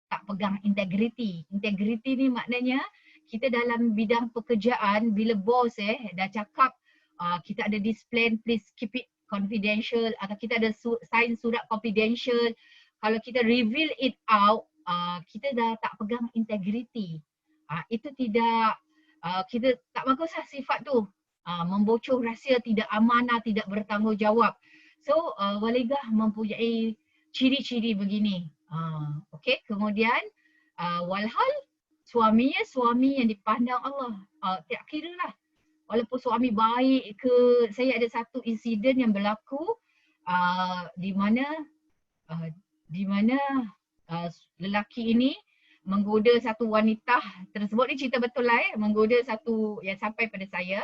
S5: tak pegang integriti. Integriti ni maknanya kita dalam bidang pekerjaan, bila bos dah cakap kita ada this plan, please keep it confidential, atau kita ada sign surat confidential, kalau kita reveal it out, kita dah tak pegang integriti. Itu tidak, kita tak baguslah sifat tu. Membocor rahsia, tidak amanah, tidak bertanggungjawab. So Waligah mempunyai ciri-ciri begini. Okey, kemudian walhal suaminya suami yang dipandang Allah. Tak kira lah. Walaupun suami baik ke, saya ada satu insiden yang berlaku di mana lelaki ini menggoda satu wanita tersebut. Ni cerita betul lah menggoda satu yang sampai pada saya.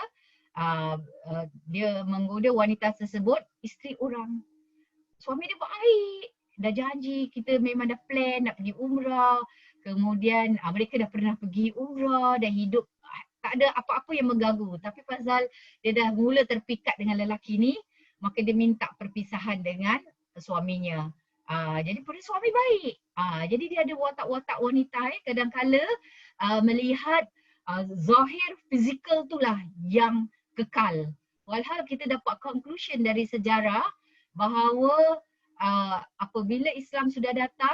S5: Dia menggoda wanita tersebut, isteri orang. Suami dia baik, dah janji, kita memang dah plan nak pergi umrah. Kemudian mereka dah pernah pergi umrah dan hidup tak ada apa-apa yang mengganggu. Tapi pasal dia dah mula terpikat dengan lelaki ni, maka dia minta perpisahan dengan suaminya. Jadi pada suami baik. Jadi dia ada watak-watak wanita kadang-kala melihat zahir fizikal itulah yang kekal. Walhal kita dapat conclusion dari sejarah bahawa apabila Islam sudah datang,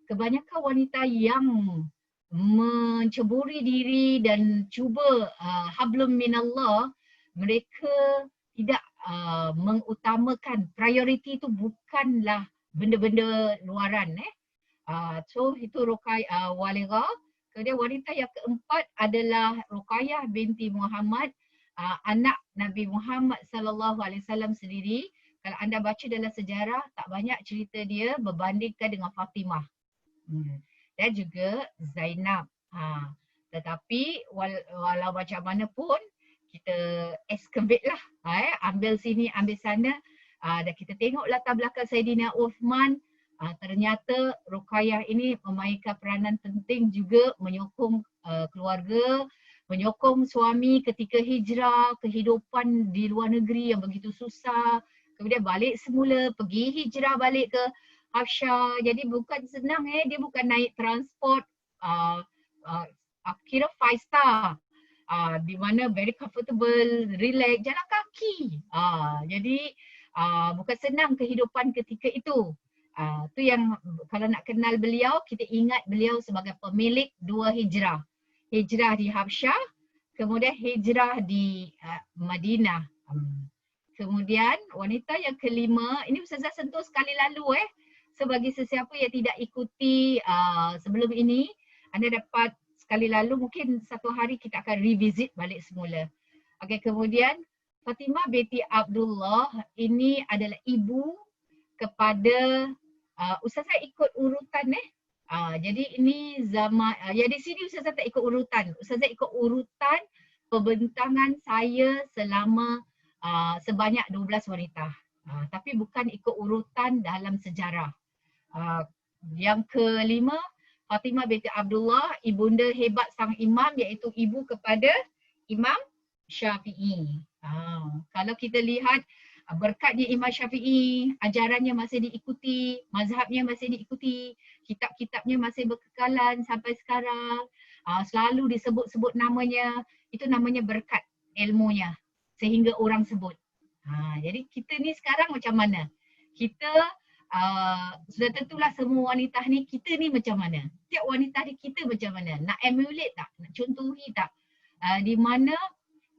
S5: kebanyakan wanita yang menceburi diri dan cuba hablum minallah, mereka tidak mengutamakan, prioriti itu bukanlah benda-benda luaran. So itu Waligah. Kemudian wanita yang keempat adalah Ruqayyah binti Muhammad, anak Nabi Muhammad sallallahu alaihi wasallam sendiri. Kalau anda baca dalam sejarah, tak banyak cerita dia berbandingkan dengan Fatimah. Dan juga Zainab. Tetapi walau macam mana pun kita excavate lah, ambil sini ambil sana, dan kita tengok latar belakang Saidina Uthman. Ternyata Ruqayyah ini memainkan peranan penting juga menyokong keluarga, menyokong suami ketika hijrah, kehidupan di luar negeri yang begitu susah, kemudian balik semula, pergi hijrah balik ke Hafsyah. Jadi bukan senang, dia bukan naik transport kira 5 star, di mana very comfortable, relax, jalan kaki. Jadi bukan senang kehidupan ketika itu. Tu yang kalau nak kenal beliau, kita ingat beliau sebagai pemilik 2 hijrah. Hijrah di Hafsyah, kemudian hijrah di Madinah. Kemudian wanita yang kelima, ini Ustazah sentuh sekali lalu sebagai sesiapa yang tidak ikuti sebelum ini, anda dapat sekali lalu, mungkin satu hari kita akan revisit balik semula. Okey, kemudian Fatimah binti Abdullah ini adalah ibu kepada Ustazah ikut urutan jadi ini zaman di sini Ustazah tak ikut urutan. Ustazah ikut urutan pembentangan saya selama sebanyak 12 wanita. Tapi bukan ikut urutan dalam sejarah. Yang kelima, Fatimah binti Abdullah, ibunda hebat sang imam, iaitu ibu kepada Imam Syafi'i. Kalau kita lihat berkatnya Imam Syafi'i, ajarannya masih diikuti, mazhabnya masih diikuti, kitab-kitabnya masih berkekalan sampai sekarang, selalu disebut-sebut namanya, itu namanya berkat ilmunya sehingga orang sebut. Jadi kita ni sekarang macam mana? Kita sudah tentulah semua wanita ni, kita ni macam mana? Tiap wanita ni kita macam mana? Nak emulate tak? Nak contohi tak? Di mana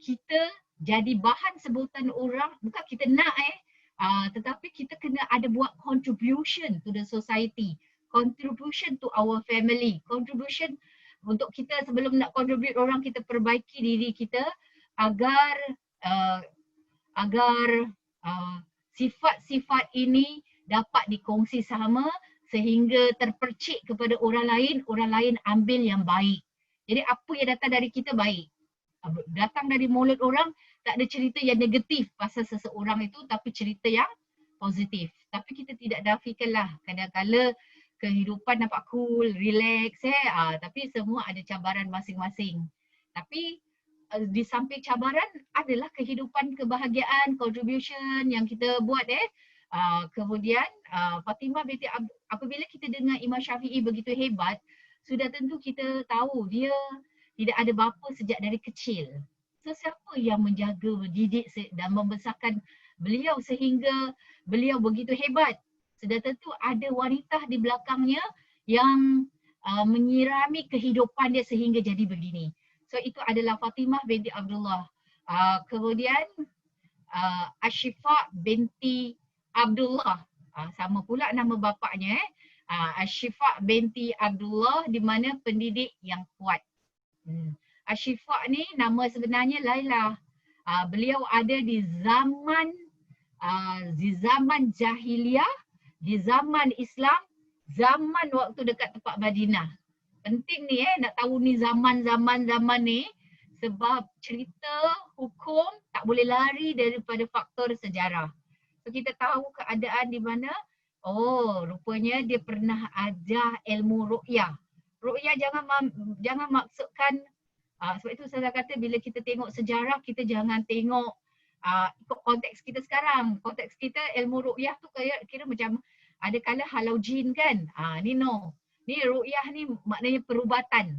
S5: kita jadi bahan sebutan orang, bukan kita nak tetapi kita kena ada buat contribution to the society, contribution to our family, contribution untuk kita sebelum nak contribute orang, kita perbaiki diri kita agar sifat-sifat ini dapat dikongsi sama sehingga terpercik kepada orang lain ambil yang baik. Jadi apa yang datang dari kita baik. Datang dari mulut orang, tak ada cerita yang negatif pasal seseorang itu, tapi cerita yang positif. Tapi kita tidak nafikanlah, kadang-kadang kehidupan nampak cool, relax tapi semua ada cabaran masing-masing. Tapi di samping cabaran adalah kehidupan kebahagiaan, contribution yang kita buat kemudian Fatimah binti apabila kita dengar Imam Syafi'i begitu hebat, sudah tentu kita tahu dia tidak ada bapa sejak dari kecil. So siapa yang menjaga, mendidik dan membesarkan beliau sehingga beliau begitu hebat? Sudah tentu ada wanita di belakangnya yang menyirami kehidupan dia sehingga jadi begini. So itu adalah Fatimah binti Abdullah. Kemudian Ashifa binti Abdullah. Sama pula nama bapaknya. Ashifa binti Abdullah, di mana pendidik yang kuat. Ashifa ni nama sebenarnya Laila. Beliau ada di zaman jahiliyah, di zaman Islam, zaman waktu dekat tempat Madinah. Penting ni nak tahu ni zaman ni, sebab cerita hukum tak boleh lari daripada faktor sejarah. So kita tahu keadaan di mana, rupanya dia pernah ajar ilmu ruqyah. Ruqyah jangan maksudkan, sebab itu saya kata bila kita tengok sejarah, kita jangan tengok ikut konteks kita sekarang. Konteks kita ilmu ruqyah tu kira macam ada kala halau jin kan. Ni no. Ni ruqyah ni maknanya perubatan.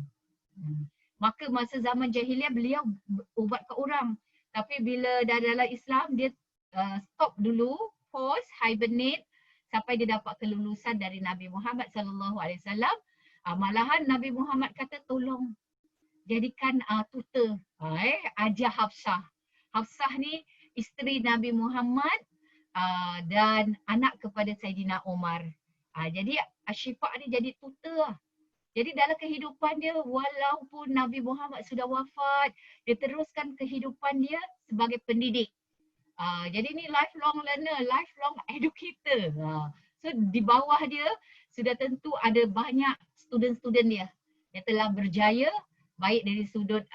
S5: Maka masa zaman jahiliah beliau ubat ke orang. Tapi bila dah dalam Islam dia stop dulu, pause, hibernate sampai dia dapat kelulusan dari Nabi Muhammad SAW. Malahan Nabi Muhammad kata tolong jadikan tutor, ajar Hafsah. Hafsah ni isteri Nabi Muhammad dan anak kepada Saidina Umar. Jadi Ashifa ni jadi tutor. Jadi dalam kehidupan dia, walaupun Nabi Muhammad sudah wafat, dia teruskan kehidupan dia sebagai pendidik. Jadi ni lifelong learner, lifelong educator. So di bawah dia sudah tentu ada banyak student-student dia yang telah berjaya baik dari sudut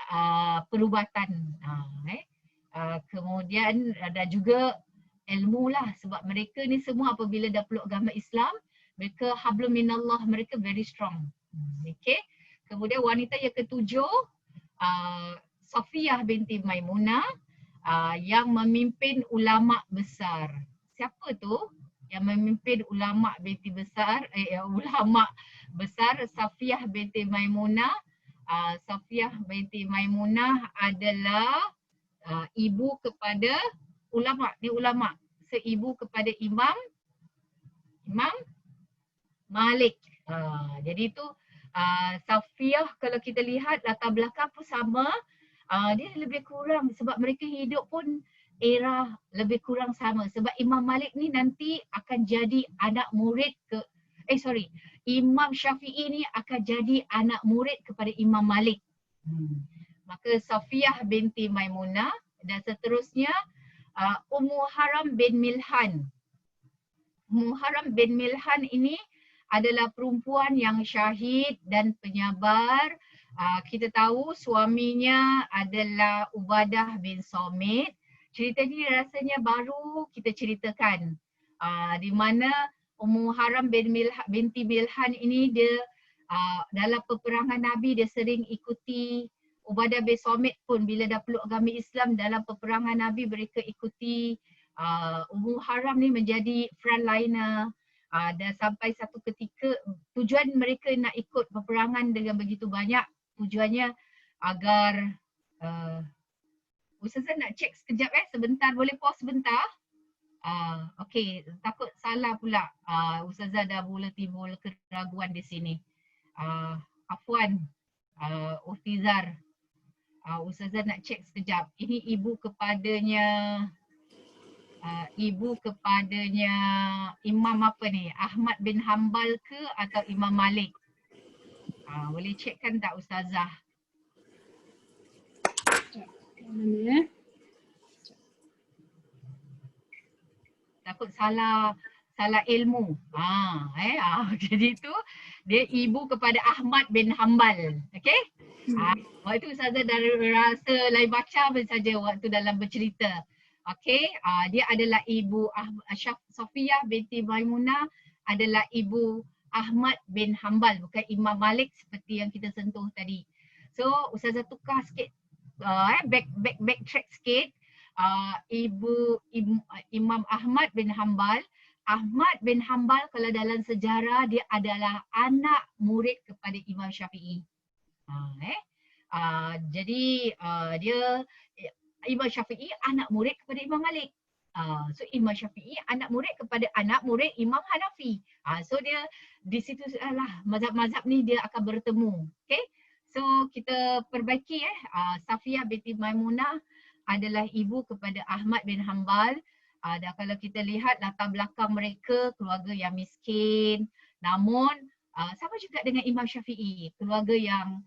S5: perubatan. Kemudian ada juga ilmu lah, sebab mereka ni semua apabila dah peluk agama Islam, mereka hablum minallah, mereka very strong. Okay. Kemudian wanita yang ketujuh, Safiyah binti Maimunah, yang memimpin ulama besar. Siapa tu yang memimpin ulama binti besar? Ulama besar Safiyah binti Maimunah. Safiyah binti Maimunah adalah ibu kepada ulama. Ni ulama, seibu kepada Imam Malik. Jadi tu Safiyah, kalau kita lihat latar belakang pun sama. Dia lebih kurang sebab mereka hidup pun era lebih kurang sama. Sebab Imam Malik ni nanti akan jadi anak murid Imam Syafi'i ni akan jadi anak murid kepada Imam Malik. Maka Safiyah binti Maimunah dan seterusnya Ummu Haram bin Milhan. Ummu Haram bin Milhan ini adalah perempuan yang syahid dan penyabar. Kita tahu suaminya adalah Ubadah bin Samit. Cerita ni rasanya baru kita ceritakan. Di mana Ummu Haram binti Milhan ini dia dalam peperangan Nabi dia sering ikuti. Ubadah bin Samit pun bila dah peluk agama Islam dalam peperangan Nabi mereka ikuti. Ummu Haram ni menjadi frontliner. Dan sampai satu ketika tujuan mereka nak ikut peperangan dengan begitu banyak, tujuannya agar Ustazah nak cek sekejap sebentar, boleh pause sebentar? Okey, takut salah pula. Ustazah dah mula timbul keraguan di sini. Afwan, Uftizar. Ustazah nak cek sekejap. Ini ibu kepadanya Imam apa ni? Ahmad bin Hanbal ke atau Imam Malik? Boleh cekkan tak Ustazah?
S1: Mana?
S5: Takut salah ilmu. Jadi tu dia ibu kepada Ahmad bin Hanbal. Okey? Waktu tu Ustazah dah rasa lain baca pun saja waktu dalam bercerita. Okey, dia adalah ibu Safiyah binti Maimunah adalah ibu Ahmad bin Hanbal, bukan Imam Malik seperti yang kita sentuh tadi. So Ustazah tukar sikit, backtrack sikit. Imam Ahmad bin Hanbal. Ahmad bin Hanbal kalau dalam sejarah dia adalah anak murid kepada Imam Syafi'i. Jadi dia Imam Syafi'i anak murid kepada Imam Malik. So Imam Syafi'i anak murid kepada anak murid Imam Hanafi. So dia di situ lah mazhab-mazhab ni dia akan bertemu. Okay. So kita perbaiki Safiyah binti Maimunah adalah ibu kepada Ahmad bin Hanbal. Dan kalau kita lihat latar belakang mereka, keluarga yang miskin. Namun sama juga dengan Imam Syafi'i, keluarga yang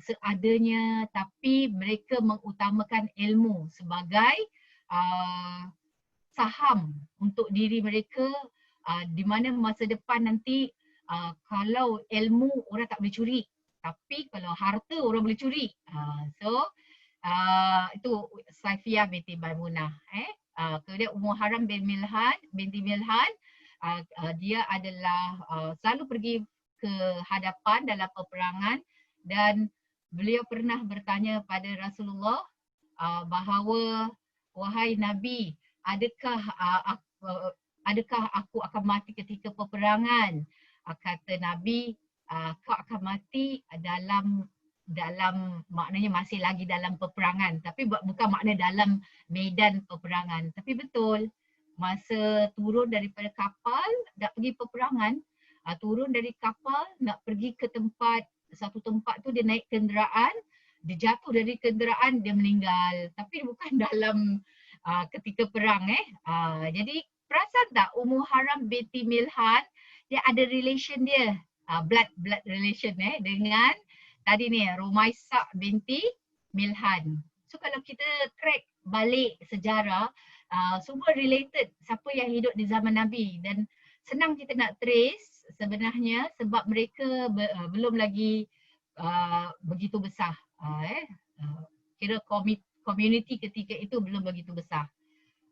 S5: seadanya tapi mereka mengutamakan ilmu sebagai saham untuk diri mereka, di mana masa depan nanti kalau ilmu orang tak boleh curi, tapi kalau harta orang boleh curi. So itu Safiyah binti Maimunah. Kemudian Ummu Haram binti Milhan, dia adalah selalu pergi ke hadapan dalam peperangan. Dan beliau pernah bertanya pada Rasulullah bahawa wahai Nabi, adakah aku akan mati ketika peperangan? Kata Nabi, kau akan mati dalam maknanya masih lagi dalam peperangan, tapi bukan makna dalam medan peperangan. Tapi betul, masa turun daripada kapal nak pergi peperangan, turun dari kapal nak pergi ke satu tempat tu dia naik kenderaan, dia jatuh dari kenderaan, dia meninggal. Tapi bukan dalam ketika perang. Jadi perasan tak Ummu Haram binti Milhan, dia ada relation dia, blood relation dengan tadi ni Rumaisah binti Milhan. So kalau kita track balik sejarah, semua related siapa yang hidup di zaman Nabi, dan senang kita nak trace sebenarnya sebab mereka belum lagi begitu besar. Kira community ketika itu belum begitu besar.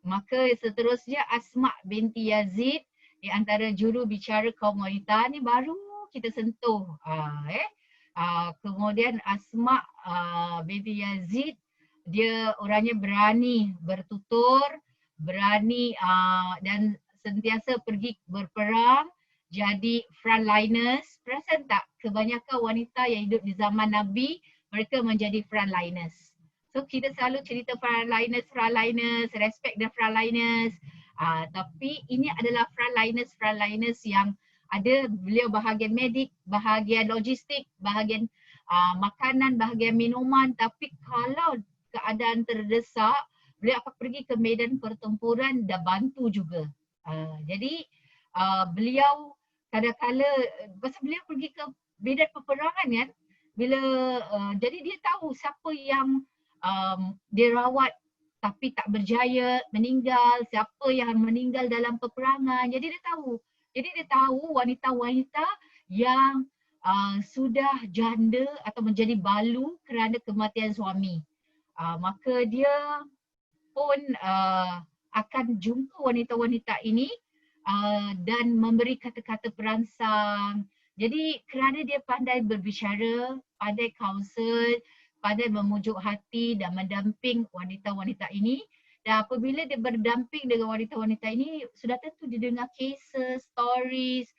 S5: Maka seterusnya Asma binti Yazid di antara juru bicara kaum wanita ni baru kita sentuh. Kemudian Asma binti Yazid, dia orangnya berani bertutur, berani dan sentiasa pergi berperang, jadi frontliners. Perasan tak kebanyakan wanita yang hidup di zaman Nabi mereka menjadi frontliners. So kita selalu cerita frontliners, respect the frontliners. Tapi ini adalah frontliners yang ada beliau bahagian medik, bahagian logistik, bahagian makanan, bahagian minuman. Tapi kalau keadaan terdesak, beliau akan pergi ke medan pertempuran dan bantu juga. Jadi beliau kadang-kala, pasal beliau pergi ke medan peperangan kan, bila jadi dia tahu siapa yang dia rawat tapi tak berjaya, meninggal, siapa yang meninggal dalam peperangan. Jadi dia tahu wanita-wanita yang sudah janda atau menjadi balu kerana kematian suami. Maka dia pun akan jumpa wanita-wanita ini dan memberi kata-kata perangsang. Jadi kerana dia pandai berbicara, pandai counsel, pandai memujuk hati dan mendamping wanita-wanita ini, dan apabila dia berdamping dengan wanita-wanita ini, sudah tentu dia dengar cases, stories,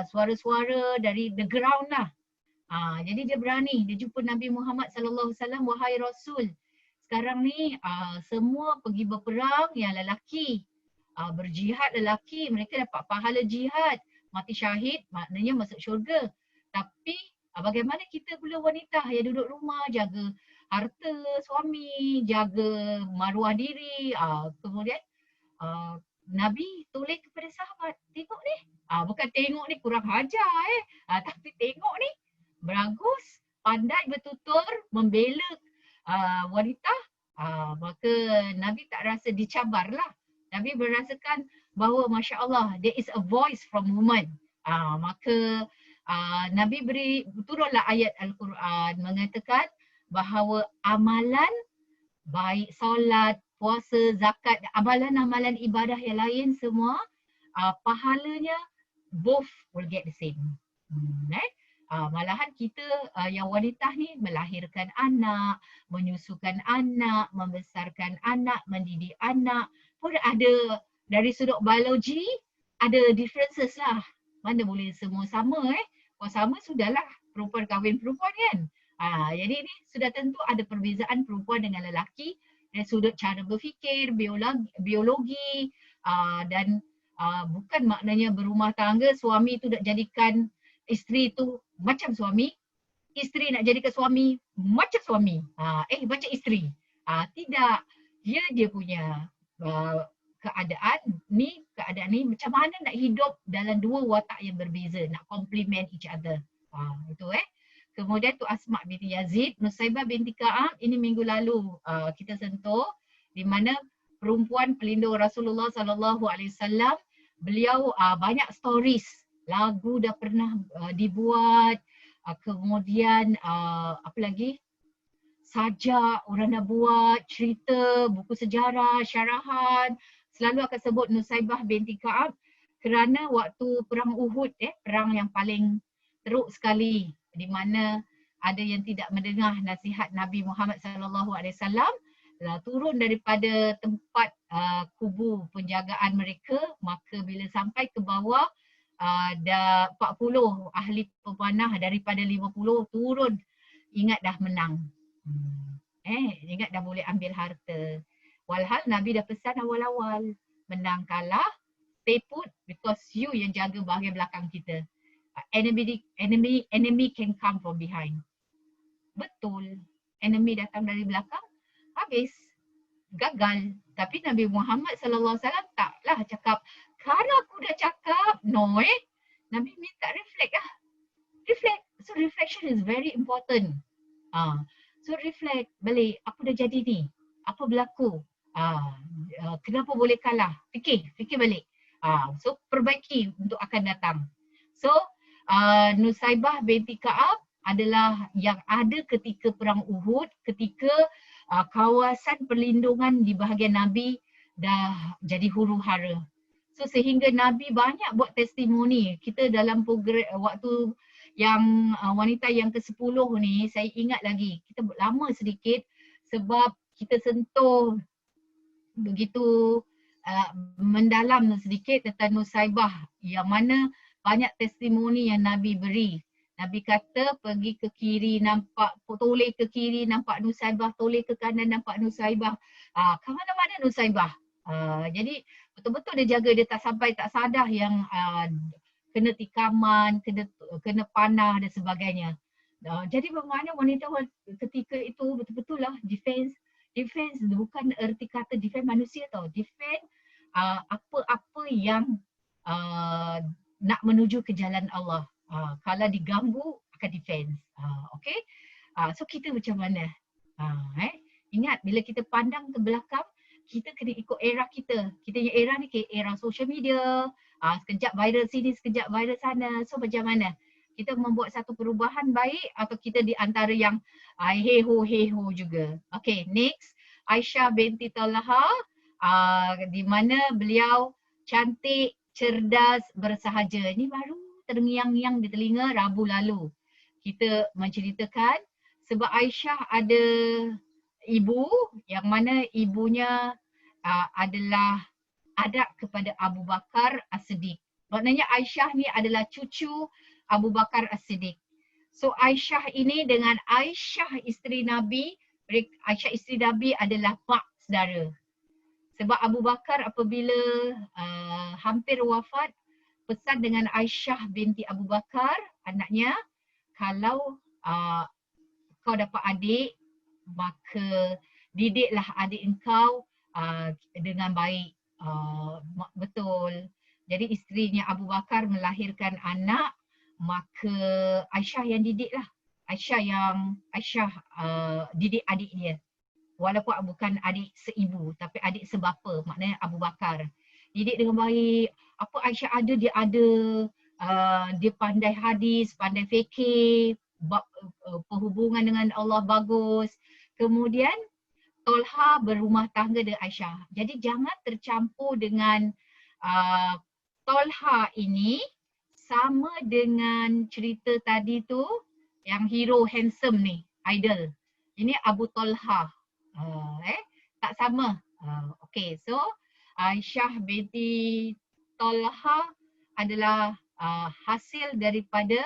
S5: suara-suara dari the ground lah. Jadi dia berani, dia jumpa Nabi Muhammad SAW, wahai Rasul, sekarang ni semua pergi berperang yang lelaki, berjihad lelaki, mereka dapat pahala jihad, mati syahid maknanya masuk syurga. Tapi bagaimana kita pula wanita yang duduk rumah, jaga harta suami, jaga maruah diri. Kemudian Nabi tulis kepada sahabat, tengok ni, bukan tengok ni kurang hajar tapi tengok ni bagus, pandai bertutur, membela wanita. Maka Nabi tak rasa dicabar lah. Nabi merasakan bahawa Masya Allah, there is a voice from woman. Maka Nabi turunlah ayat Al-Quran mengatakan bahawa amalan baik solat, puasa, zakat, amalan-amalan ibadah yang lain semua, pahalanya both will get the same. Malahan kita yang wanita ni melahirkan anak, menyusukan anak, membesarkan anak, mendidik anak pun ada dari sudut biologi ada differences lah. Mana boleh semua sama Kalau sama sudahlah perempuan kahwin perempuan kan. Jadi ni sudah tentu ada perbezaan perempuan dengan lelaki dari sudut cara berfikir, biologi dan bukan maknanya berumah tangga suami tu nak jadikan isteri tu macam suami, isteri nak jadikan suami macam suami. Macam isteri. Tidak. Dia punya keadaan ni macam mana nak hidup dalam dua watak yang berbeza, nak complement each other. Itu Kemudian tu Asma binti Yazid, Nusaibah binti Ka'ab, ini minggu lalu kita sentuh, di mana perempuan pelindung Rasulullah SAW, beliau banyak stories, lagu dah pernah dibuat, kemudian apa lagi, sajak orang dah buat, cerita, buku sejarah, syarahan, selalu akan sebut Nusaibah binti Ka'ab kerana waktu perang Uhud, perang yang paling teruk sekali, di mana ada yang tidak mendengar nasihat Nabi Muhammad SAW, turun daripada tempat kubu penjagaan mereka, maka bila sampai ke bawah dah 40 ahli pemanah daripada 50 turun, ingat dah menang. Ingat dah boleh ambil harta. Walhal Nabi dah pesan awal-awal, menang kalah, stay put because you yang jaga bahagian belakang kita. Enemy can come from behind. Betul. Enemy datang dari belakang, habis. Gagal. Tapi Nabi Muhammad SAW taklah cakap, kalau aku dah cakap, no Nabi minta reflect lah. Reflect. So reflection is very important. So reflect balik, apa dah jadi ni? Apa berlaku? kenapa boleh kalah? Fikir balik. So perbaiki untuk akan datang. So Nusaibah binti Ka'ab adalah yang ada ketika perang Uhud, ketika kawasan perlindungan di bahagian Nabi dah jadi huru-hara. So sehingga Nabi banyak buat testimoni. Kita dalam program waktu yang wanita yang ke-10 ni, saya ingat lagi, kita lama sedikit sebab kita sentuh begitu mendalam sedikit tentang Nusaibah, yang mana banyak testimoni yang Nabi beri. Nabi kata pergi ke kiri nampak, toleh ke kiri nampak Nusaibah, toleh ke kanan nampak Nusaibah. Ke mana-mana Nusaibah. Jadi betul-betul dia jaga, dia tak sampai tak sadar yang kena tikaman, kena panah dan sebagainya. Jadi bermakna wanita ketika itu betul-betul lah defense bukan erti kata defense manusia tau, defense apa-apa yang nak menuju ke jalan Allah. Kalau diganggu akan defense. Okay. So kita macam mana? Ingat bila kita pandang ke belakang, kita kena ikut era kita. Kita punya era ni era social media. Sekejap viral sini, sekejap viral sana. So macam mana? Kita membuat satu perubahan baik atau kita di antara yang heho juga. Okay, next. Aisyah binti Talha, di mana beliau cantik, cerdas, bersahaja. Ini baru terngiang-ngiang di telinga Rabu lalu. Kita menceritakan sebab Aisyah ada ibu yang mana ibunya adalah adak kepada Abu Bakar As-Siddiq. Maknanya Aisyah ni adalah cucu Abu Bakar As-Siddiq. So Aisyah ini dengan Aisyah isteri Nabi, Aisyah isteri Nabi adalah mak saudara. Sebab Abu Bakar apabila hampir wafat, pesan dengan Aisyah binti Abu Bakar, anaknya, kalau kau dapat adik, maka didiklah adik engkau dengan baik. Betul. Jadi isterinya Abu Bakar melahirkan anak, maka Aisyah yang didiklah. Aisyah didik adik dia. Walaupun bukan adik seibu tapi adik sebapa, maknanya Abu Bakar. Didik dengan baik. Apa Aisyah ada, dia ada. Dia pandai hadis, pandai fikir, perhubungan dengan Allah bagus. Kemudian Tolha berumah tangga dengan Aisyah. Jadi jangan tercampur dengan Tolha ini sama dengan cerita tadi tu yang hero handsome ni, idol. Ini Abu Tolha. Tak sama. Okay, so Aisyah binti Tolha adalah hasil daripada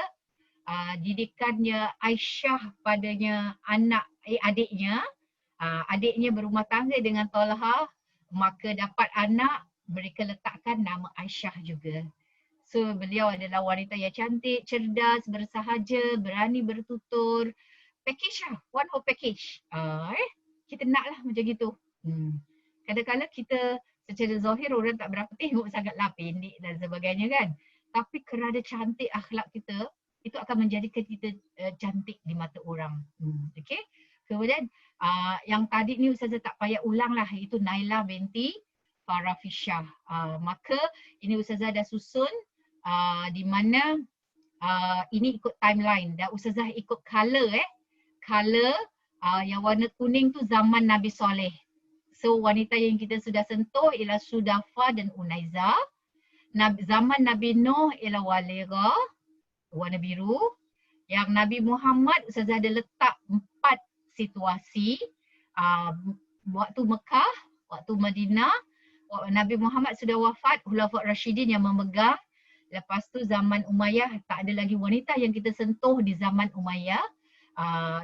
S5: didikannya Aisyah padanya adiknya. Adiknya berumah tangga dengan Tolha, maka dapat anak, mereka letakkan nama Aisyah juga. So beliau adalah wanita yang cantik, cerdas, bersahaja, berani bertutur. Package lah, one whole package. Kita naklah macam gitu. Kadang-kadang kita secara zahir orang tak berapa tengok sangatlah, pendek dan sebagainya kan. Tapi kerana cantik akhlak kita, itu akan menjadikan kita cantik di mata orang. Okay. Kemudian yang tadi ni Ustazah tak payah ulang lah, iaitu Naila binti Farafishah. Maka ini Ustazah dah susun di mana ini ikut timeline dan Ustazah ikut colour Colour yang warna kuning tu zaman Nabi Soleh. So wanita yang kita sudah sentuh ialah Sudafa dan Unaiza. Zaman Nabi Nuh ialah Walira, warna biru. Yang Nabi Muhammad Ustazah ada letak 4 situasi. Waktu Mekah, waktu Madinah, Nabi Muhammad sudah wafat, Khulafa' Rashidin yang memegang. Lepas tu zaman Umayyah, tak ada lagi wanita yang kita sentuh di zaman Umayyah.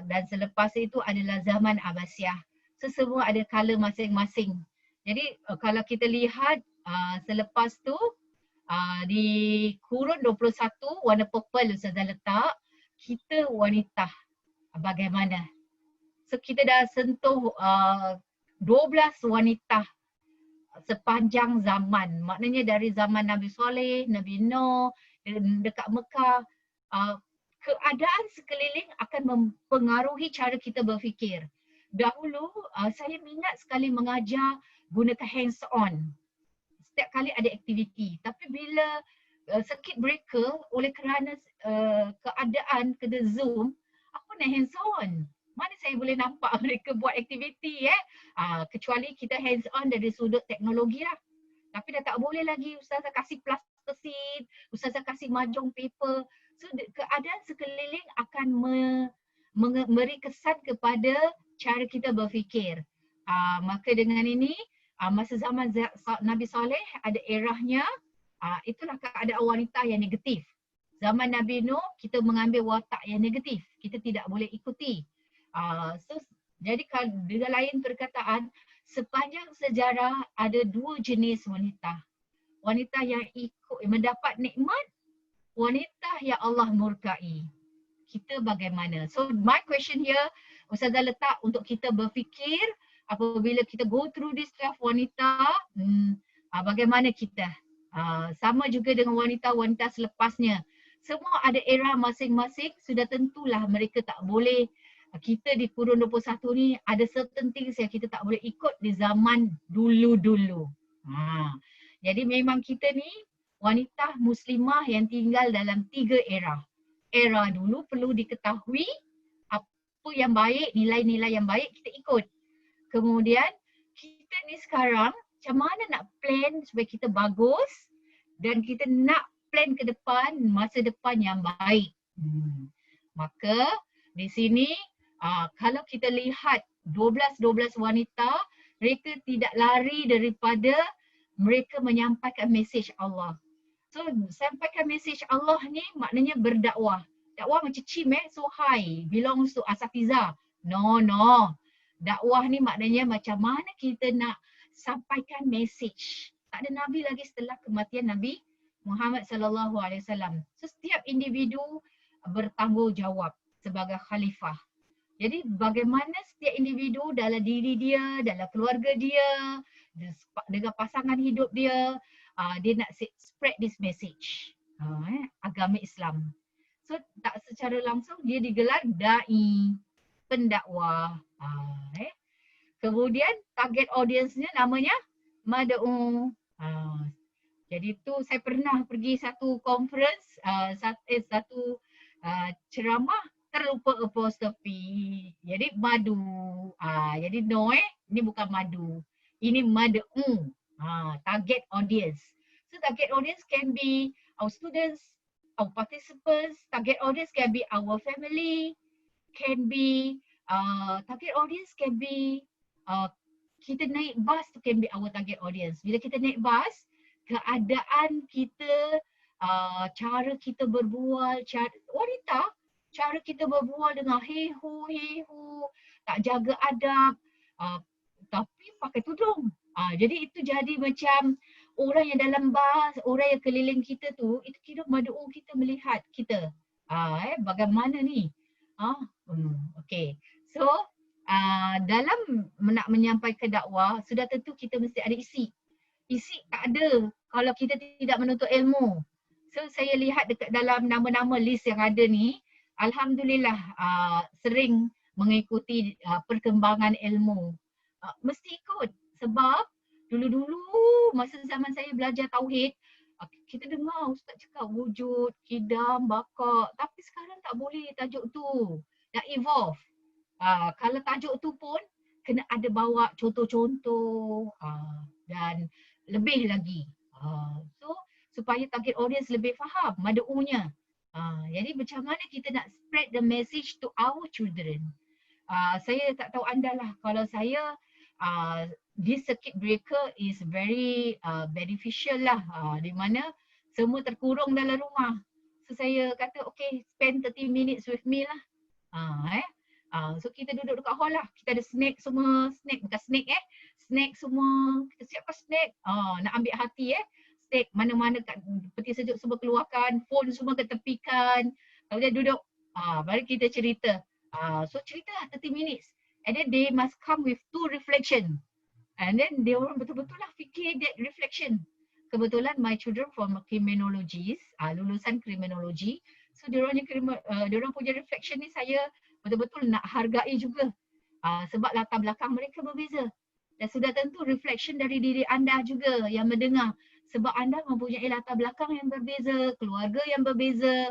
S5: Dan selepas itu adalah zaman Abbasiyah. So semua ada color masing-masing. Jadi kalau kita lihat selepas tu di kurun 21 warna purple Ustazah letak, kita wanita bagaimana. So kita dah sentuh 12 wanita sepanjang zaman. Maknanya dari zaman Nabi Soleh, Nabi Nuh, dekat Mekah, keadaan sekeliling akan mempengaruhi cara kita berfikir. dahulu saya minat sekali mengajar gunakan hands on. Setiap kali ada aktiviti. Tapi bila circuit breaker oleh kerana keadaan kena Zoom, aku nak hands on. Mana saya boleh nampak mereka buat aktiviti kecuali kita hands on dari sudut teknologi lah. Tapi dah tak boleh lagi ustazah kasih plasticine, ustazah kasih mahjong paper. So keadaan sekeliling akan memberi kesan kepada cara kita berfikir. Maka dengan ini masa zaman Nabi Saleh ada erahnya, itulah keadaan wanita yang negatif. Zaman Nabi Nuh kita mengambil watak yang negatif, kita tidak boleh ikuti. Jadi dengan lain perkataan, sepanjang sejarah ada dua jenis wanita. Wanita yang mendapat nikmat, wanita yang Allah murkai. Kita bagaimana? So my question here, Ustazah letak untuk kita berfikir apabila kita go through this life wanita, bagaimana kita? Sama juga dengan wanita-wanita selepasnya. Semua ada era masing-masing, sudah tentulah mereka tak boleh. Kita di kurun 21 ni ada certain things yang kita tak boleh ikut di zaman dulu-dulu. Jadi memang kita ni wanita muslimah yang tinggal dalam 3 era. Era dulu perlu diketahui apa yang baik, nilai-nilai yang baik kita ikut. Kemudian kita ni sekarang macam mana nak plan supaya kita bagus dan kita nak plan ke depan, masa depan yang baik. Maka di sini kalau kita lihat 12 wanita, mereka tidak lari daripada mereka menyampaikan mesej Allah. So sampaikan mesej Allah ni maknanya berdakwah. Dakwah macam Chim so high, belongs to asatiza. No. Dakwah ni maknanya macam mana kita nak sampaikan mesej. Tak ada Nabi lagi setelah kematian Nabi Muhammad sallallahu alaihi wasallam. So setiap individu bertanggungjawab sebagai khalifah. Jadi bagaimana setiap individu dalam diri dia, dalam keluarga dia, dengan pasangan hidup dia, dia nak spread this message, agama Islam. So tak secara langsung dia digelar da'i, pendakwah. Kemudian target audience-nya namanya mad'u. Jadi tu saya pernah pergi satu conference, satu ceramah, terlupa apostrofi. Jadi madu. Jadi no ini bukan madu. Ini mad'u. Target audience. So target audience can be our students, our participants. Target audience can be our family. Can be target audience can be kita naik bas tu can be our target audience. Bila kita naik bas, keadaan kita, cara kita berbual, wanita, cara kita berbual dengan hehu, tak jaga adab, tapi pakai tudung. Jadi itu jadi macam orang yang dalam bas, orang yang keliling kita tu, itu kira mad'u kita melihat kita. Bagaimana ni? Okay. So dalam nak menyampaikan dakwah, sudah tentu kita mesti ada isi. Isi tak ada kalau kita tidak menuntut ilmu. So saya lihat dekat dalam nama-nama list yang ada ni, alhamdulillah sering mengikuti perkembangan ilmu. Mesti ikut sebab dulu-dulu masa zaman saya belajar tauhid, kita dengar ustaz cakap wujud, kidam, baka, tapi sekarang tak boleh tajuk tu. Dah evolve. Kalau tajuk tu pun kena ada bawa contoh-contoh dan lebih lagi. So supaya target audience lebih faham mad'unya. Jadi macam mana kita nak spread the message to our children. Saya tak tahu anda lah, kalau saya this circuit breaker is very beneficial lah, di mana semua terkurung dalam rumah. So saya kata okay, spend 30 minutes with me lah. So kita duduk dekat hall lah, kita ada snack semua, snack bukan snake snack semua, kita siapkan snack, nak ambil hati snack mana-mana kat peti sejuk semua keluarkan, phone semua ketepikan, kemudian duduk, baru kita cerita. So cerita lah 30 minutes and then they must come with 2 reflection and then dia orang betul-betul lah fikir that reflection. Kebetulan my children from criminologies, lulusan kriminologi, so dia orang punya reflection ni saya betul-betul nak hargai juga. Sebab latar belakang mereka berbeza. Dan sudah tentu reflection dari diri anda juga yang mendengar. Sebab anda mempunyai latar belakang yang berbeza, keluarga yang berbeza.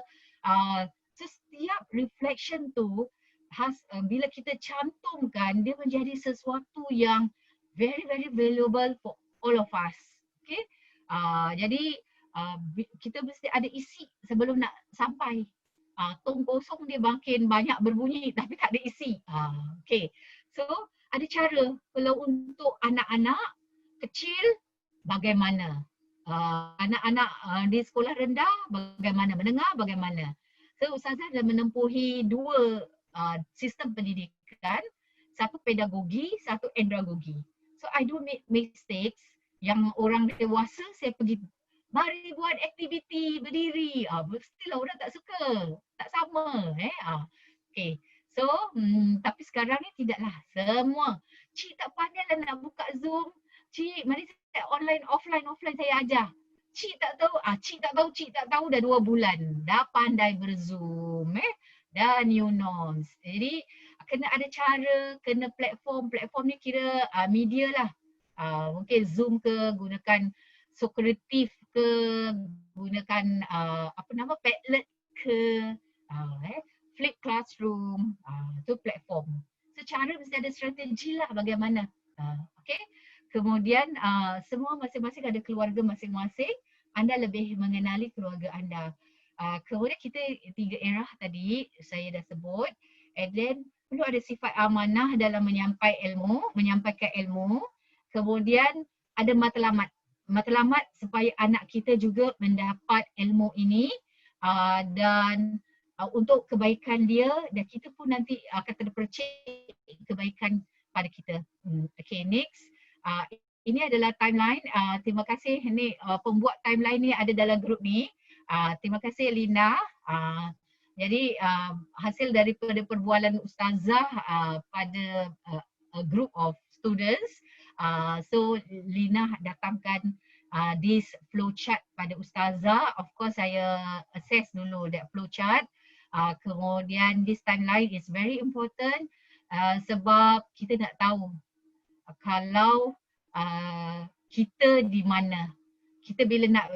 S5: So setiap reflection tu bila kita cantumkan, dia menjadi sesuatu yang very very valuable for all of us. Okay? Jadi kita mesti ada isi sebelum nak sampai. Tong kosong dia makin banyak berbunyi tapi tak ada isi. Okay. So ada cara kalau untuk anak-anak kecil bagaimana? Anak-anak di sekolah rendah bagaimana? Menengah bagaimana? So Ustazah dah menempuhi dua sistem pendidikan, satu pedagogi, satu andragogi. So I do make mistakes. Yang orang dewasa saya pergi mari buat aktiviti berdiri. Mestilah orang tak suka. Tak sama. Okay. So tapi sekarang ni tidaklah semua. Cik tak pandai lah nak buka Zoom. Cik mari saya online offline saya ajar. Cik tak tahu dah 2 bulan. Dah pandai berzoom dan new norms. Jadi kena ada cara, kena platform ni kira media lah. Mungkin Zoom ke, gunakan Socrative ke, gunakan Padlet ke, Flip Classroom, tu platform. Secara mesti ada strategi lah bagaimana. Okay. Kemudian semua masing-masing ada keluarga masing-masing. Anda lebih mengenali keluarga anda. Kemudian kita 3 era tadi saya dah sebut. And then perlu ada sifat amanah dalam menyampaikan ilmu. Kemudian ada matlamat supaya anak kita juga mendapat ilmu ini dan untuk kebaikan dia dan kita pun nanti akan terpercik kebaikan pada kita. Okay, next. Ini adalah timeline. Terima kasih ni pembuat timeline ni ada dalam grup ni. Terima kasih Lina. Jadi hasil daripada perbualan ustazah pada a group of students. So Lina datangkan this flow chart pada ustazah. Of course saya assess dulu that flow chart. Kemudian this timeline is very important sebab kita nak tahu kalau kita di mana. Kita bila nak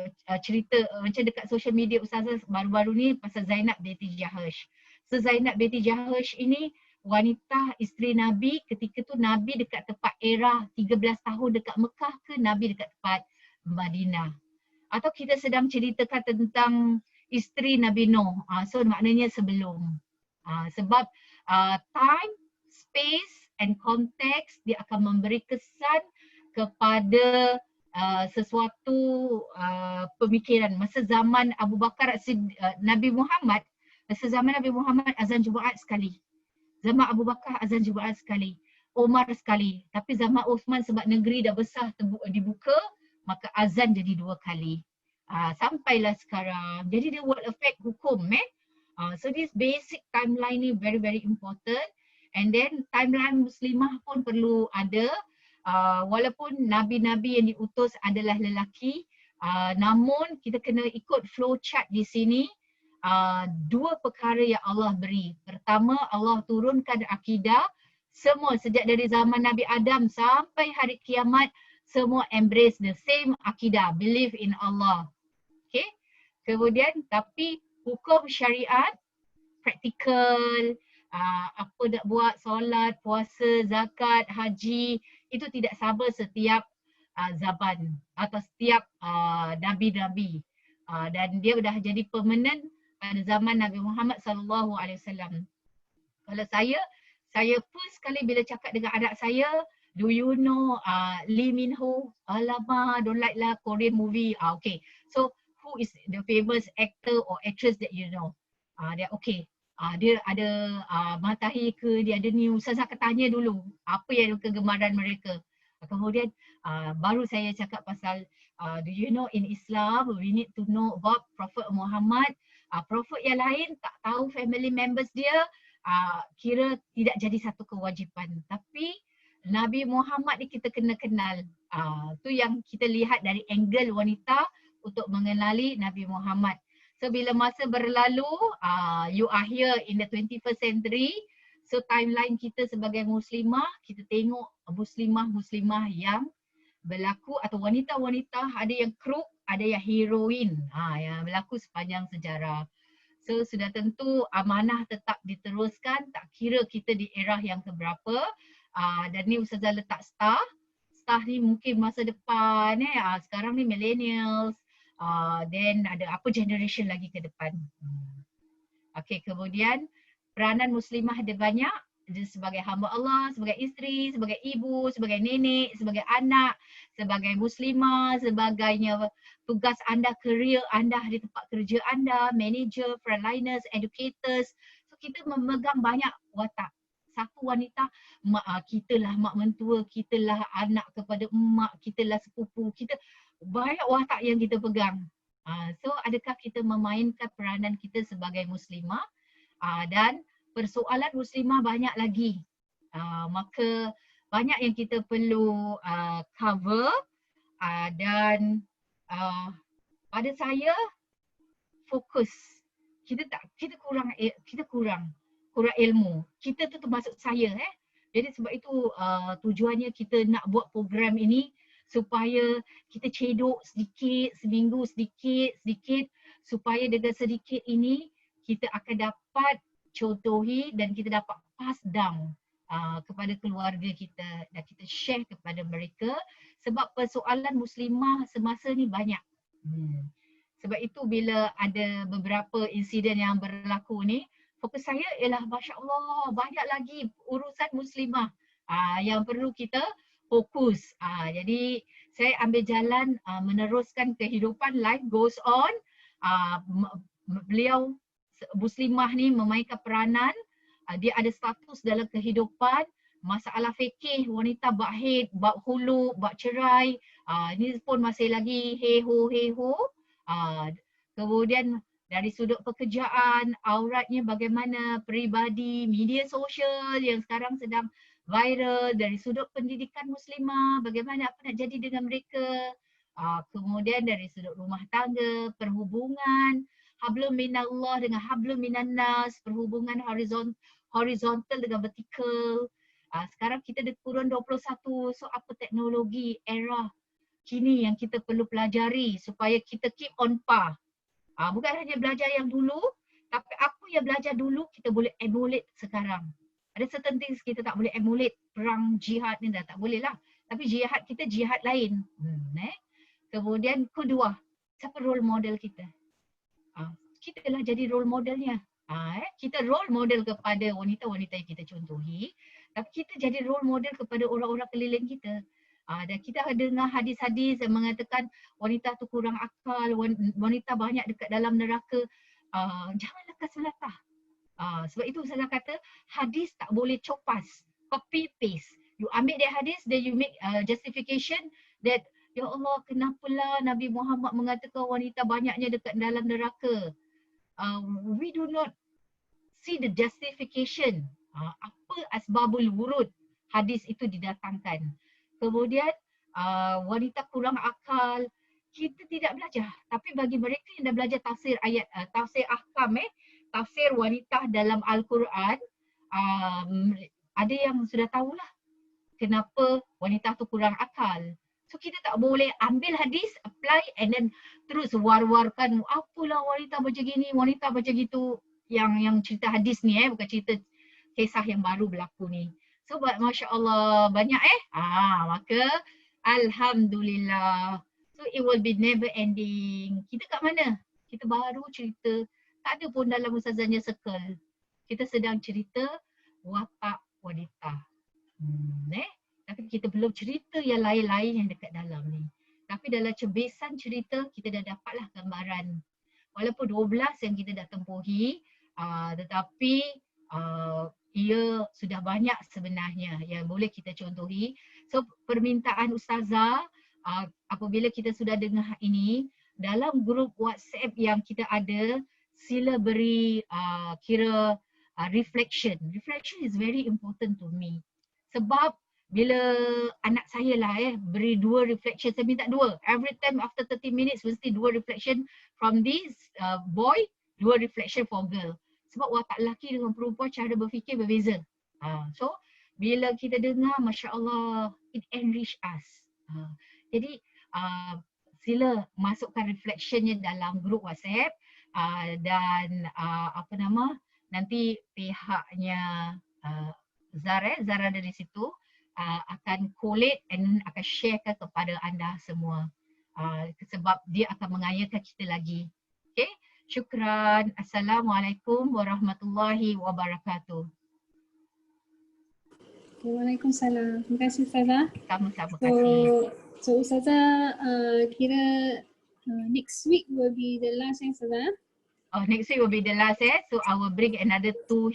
S5: cerita macam dekat social media ustazah baru-baru ni pasal Zainab binti Jahash. So Zainab binti Jahash ini wanita isteri Nabi ketika tu Nabi dekat tempat era 13 tahun dekat Mekah ke Nabi dekat tempat Madinah. Atau kita sedang ceritakan tentang isteri Nabi Nuh. So maknanya sebelum. Sebab time, space and context dia akan memberi kesan kepada sesuatu pemikiran. Masa zaman Abu Bakar Nabi Muhammad, masa zaman Nabi Muhammad azan Jumaat sekali. Zaman Abu Bakar azan Jumaat sekali. Umar sekali. Tapi zaman Uthman sebab negeri dah besar dibuka, maka azan jadi 2 kali. Sampailah sekarang. Jadi dia will affect hukum. So this basic timeline ni very very important. And then timeline Muslimah pun perlu ada. Walaupun nabi-nabi yang diutus adalah lelaki, namun kita kena ikut flow chart di sini. 2 perkara yang Allah beri. Pertama, Allah turunkan akidah semua sejak dari zaman Nabi Adam sampai hari kiamat, semua embrace the same akidah, believe in Allah. Okay. Kemudian tapi hukum syariat praktikal, apa nak buat, solat, puasa, zakat, haji, itu tidak sama setiap zaman atau setiap nabi-nabi. Dan dia dah jadi permanent pada zaman Nabi Muhammad SAW. Kalau saya first kali bila cakap dengan anak saya, do you know Lee Min Ho? Alamak, don't like lah Korean movie. Okay. So who is the famous actor or actress that you know? Dia okay. Dia ada Matahi ke, dia ada ni, Ustazah akan tanya dulu apa yang kegemaran mereka. Kemudian baru saya cakap pasal do you know in Islam we need to know about Prophet Muhammad. Prophet yang lain tak tahu family members dia, kira tidak jadi satu kewajipan. Tapi Nabi Muhammad ni kita kena kenal. Tu yang kita lihat dari angle wanita untuk mengenali Nabi Muhammad. So bila masa berlalu, you are here in the 21st century. So timeline kita sebagai muslimah, kita tengok muslimah-muslimah yang berlaku atau wanita-wanita, ada yang crook, ada yang heroin yang berlaku sepanjang sejarah. So sudah tentu amanah tetap diteruskan, tak kira kita di era yang keberapa. Dan ni Ustazah letak star ni mungkin masa depan sekarang ni millennials, then ada apa generation lagi ke depan. Okay, kemudian peranan muslimah ada banyak. Dia sebagai hamba Allah, sebagai isteri, sebagai ibu, sebagai nenek, sebagai anak, sebagai muslimah, sebagainya tugas anda, career anda di tempat kerja anda, manager, frontliners, educators. So kita memegang banyak watak. Satu wanita, kitalah mak mentua, kitalah anak kepada emak, kitalah sepupu, kita banyak watak yang kita pegang. So adakah kita memainkan peranan kita sebagai muslimah? Dan persoalan muslimah banyak lagi. Maka banyak yang kita perlu cover dan pada saya fokus. Kita kurang ilmu. Kita tu termasuk saya Jadi sebab itu tujuannya kita nak buat program ini supaya kita cedok sedikit, seminggu sedikit supaya dengan sedikit ini kita akan dapat contohi dan kita dapat pass down kepada keluarga kita dan kita share kepada mereka sebab persoalan muslimah semasa ni banyak. Sebab itu bila ada beberapa insiden yang berlaku ni, fokus saya ialah Masya Allah banyak lagi urusan muslimah yang perlu kita fokus. Jadi saya ambil jalan meneruskan kehidupan, life goes on. Beliau muslimah ni memainkan peranan, dia ada status dalam kehidupan, masalah fikih, wanita bak haid, bak hulu, bak cerai, ni pun masih lagi heho. Kemudian dari sudut pekerjaan, auratnya bagaimana, peribadi, media sosial yang sekarang sedang viral, dari sudut pendidikan muslimah, bagaimana apa nak jadi dengan mereka, kemudian dari sudut rumah tangga, perhubungan, hablum minallah dengan hablum minannas, perhubungan horizontal dengan vertikal. Sekarang kita dah kurun 21, so apa teknologi era kini yang kita perlu pelajari supaya kita keep on par. Bukan hanya belajar yang dulu, tapi apa yang belajar dulu kita boleh emulate sekarang. Ada certain things kita tak boleh emulate, perang jihad ni dah tak boleh lah. Tapi jihad kita jihad lain. Kemudian kedua, siapa role model kita? Kita lah jadi role modelnya. Kita role model kepada wanita-wanita yang kita contohi, tapi kita jadi role model kepada orang-orang keliling kita. Dan kita dengar hadis-hadis yang mengatakan wanita tu kurang akal, wanita banyak dekat dalam neraka. Jangan lekas melatah. Sebab itu saya kata hadis tak boleh copas, copy paste. You ambil dia hadis, then you make justification that ya Allah, kenapalah Nabi Muhammad mengatakan wanita banyaknya dekat dalam neraka. We do not see the justification. Apa asbabul wurud hadis itu didatangkan. Kemudian wanita kurang akal, kita tidak belajar. Tapi bagi mereka yang dah belajar tafsir ayat, tafsir ahkam, tafsir wanita dalam Al-Quran, ada yang sudah tahulah kenapa wanita tu kurang akal. So kita tak boleh ambil hadis, apply and then terus war-warkan apalah wanita macam gini, wanita macam gitu. Yang cerita hadis ni bukan cerita kisah yang baru berlaku ni. So Masya Allah banyak maka Alhamdulillah. So it will be never ending. Kita kat mana? Kita baru cerita. Tak ada pun dalam Ustazahnya circle. Kita sedang cerita watak wanita. Tapi kita belum cerita yang lain-lain yang dekat dalam ni. Tapi dalam cebisan cerita kita dah dapatlah gambaran. Walaupun 12 yang kita dah tempuhi, tetapi ia sudah banyak sebenarnya yang boleh kita contohi. So permintaan Ustazah, apabila kita sudah dengar ini, dalam grup WhatsApp yang kita ada, sila beri reflection. Reflection is very important to me. Sebab bila anak saya lah beri 2 reflection, saya minta 2. Every time after 30 minutes mesti 2 reflection from this boy, 2 reflection for girl. Sebab watak lelaki dengan perempuan cara berfikir berbeza. So bila kita dengar, Masya Allah, it enrich us. Jadi sila masukkan reflectionnya dalam grup WhatsApp dan nanti pihaknya Zara dari situ akan collate and akan sharekan kepada anda semua sebab dia akan mengayakan kita lagi. Okay, syukran. Assalamualaikum warahmatullahi wabarakatuh.
S1: Waalaikumsalam. Terima kasih Ustazah.
S5: Sama-sama kasih.
S1: So Ustazah kira next week will be the last Ustazah.
S5: Next week will be the last so I will bring another two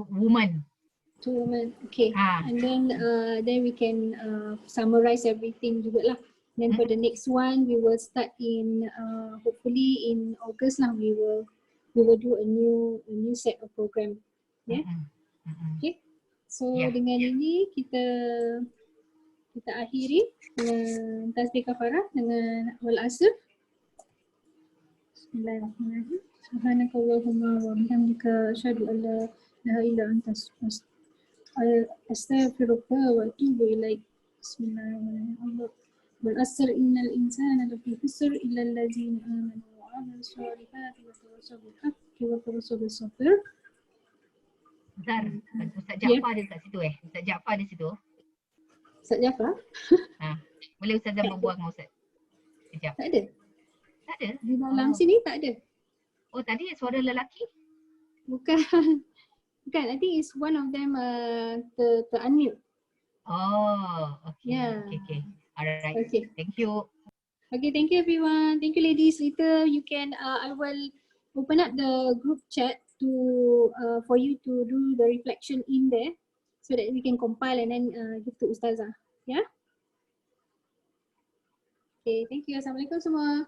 S5: women.
S1: Two women, okay. And then we can summarize everything juga lah. Then for the next one, we will start in hopefully in August lah. We will do a new set of program. Yeah. Okay. So dengan ini kita akhiri dengan tasbih kafarah dengan wal asr. Bismillahirrahmanirrahim. Subhanakallahumma wa bihamdika asyhadu an la ilaha illa anta astaghfiruka wa atubu ilaik. Bismillahirrahmanirrahim. Wal asr innal insana lafi khusr illa allazina amanu wa amilus solihati wa tawassaw bil haqqi wa tawassaw bis sabr.
S5: Zar, Ustaz Jaafar ada kat situ Ustaz Jaafar di situ.
S1: Ustaz Jaafar?
S5: Boleh Ustazah berbual dengan Ustaz? Sekejap.
S1: Tak ada.
S5: Tak ada?
S1: Di dalam sini tak ada.
S5: Oh tadi suara lelaki?
S1: Bukan. Bukan, I think it's one of them unmute.
S5: Oh, okay.
S1: Yeah.
S5: Okay. Alright.
S1: Okay.
S5: Thank you.
S1: Okay, thank you everyone. Thank you ladies. Later you can, I will open up the group chat to for you to do the reflection in there so that we can compile and then give to Ustazah. Yeah? Okay, thank you. Assalamualaikum semua.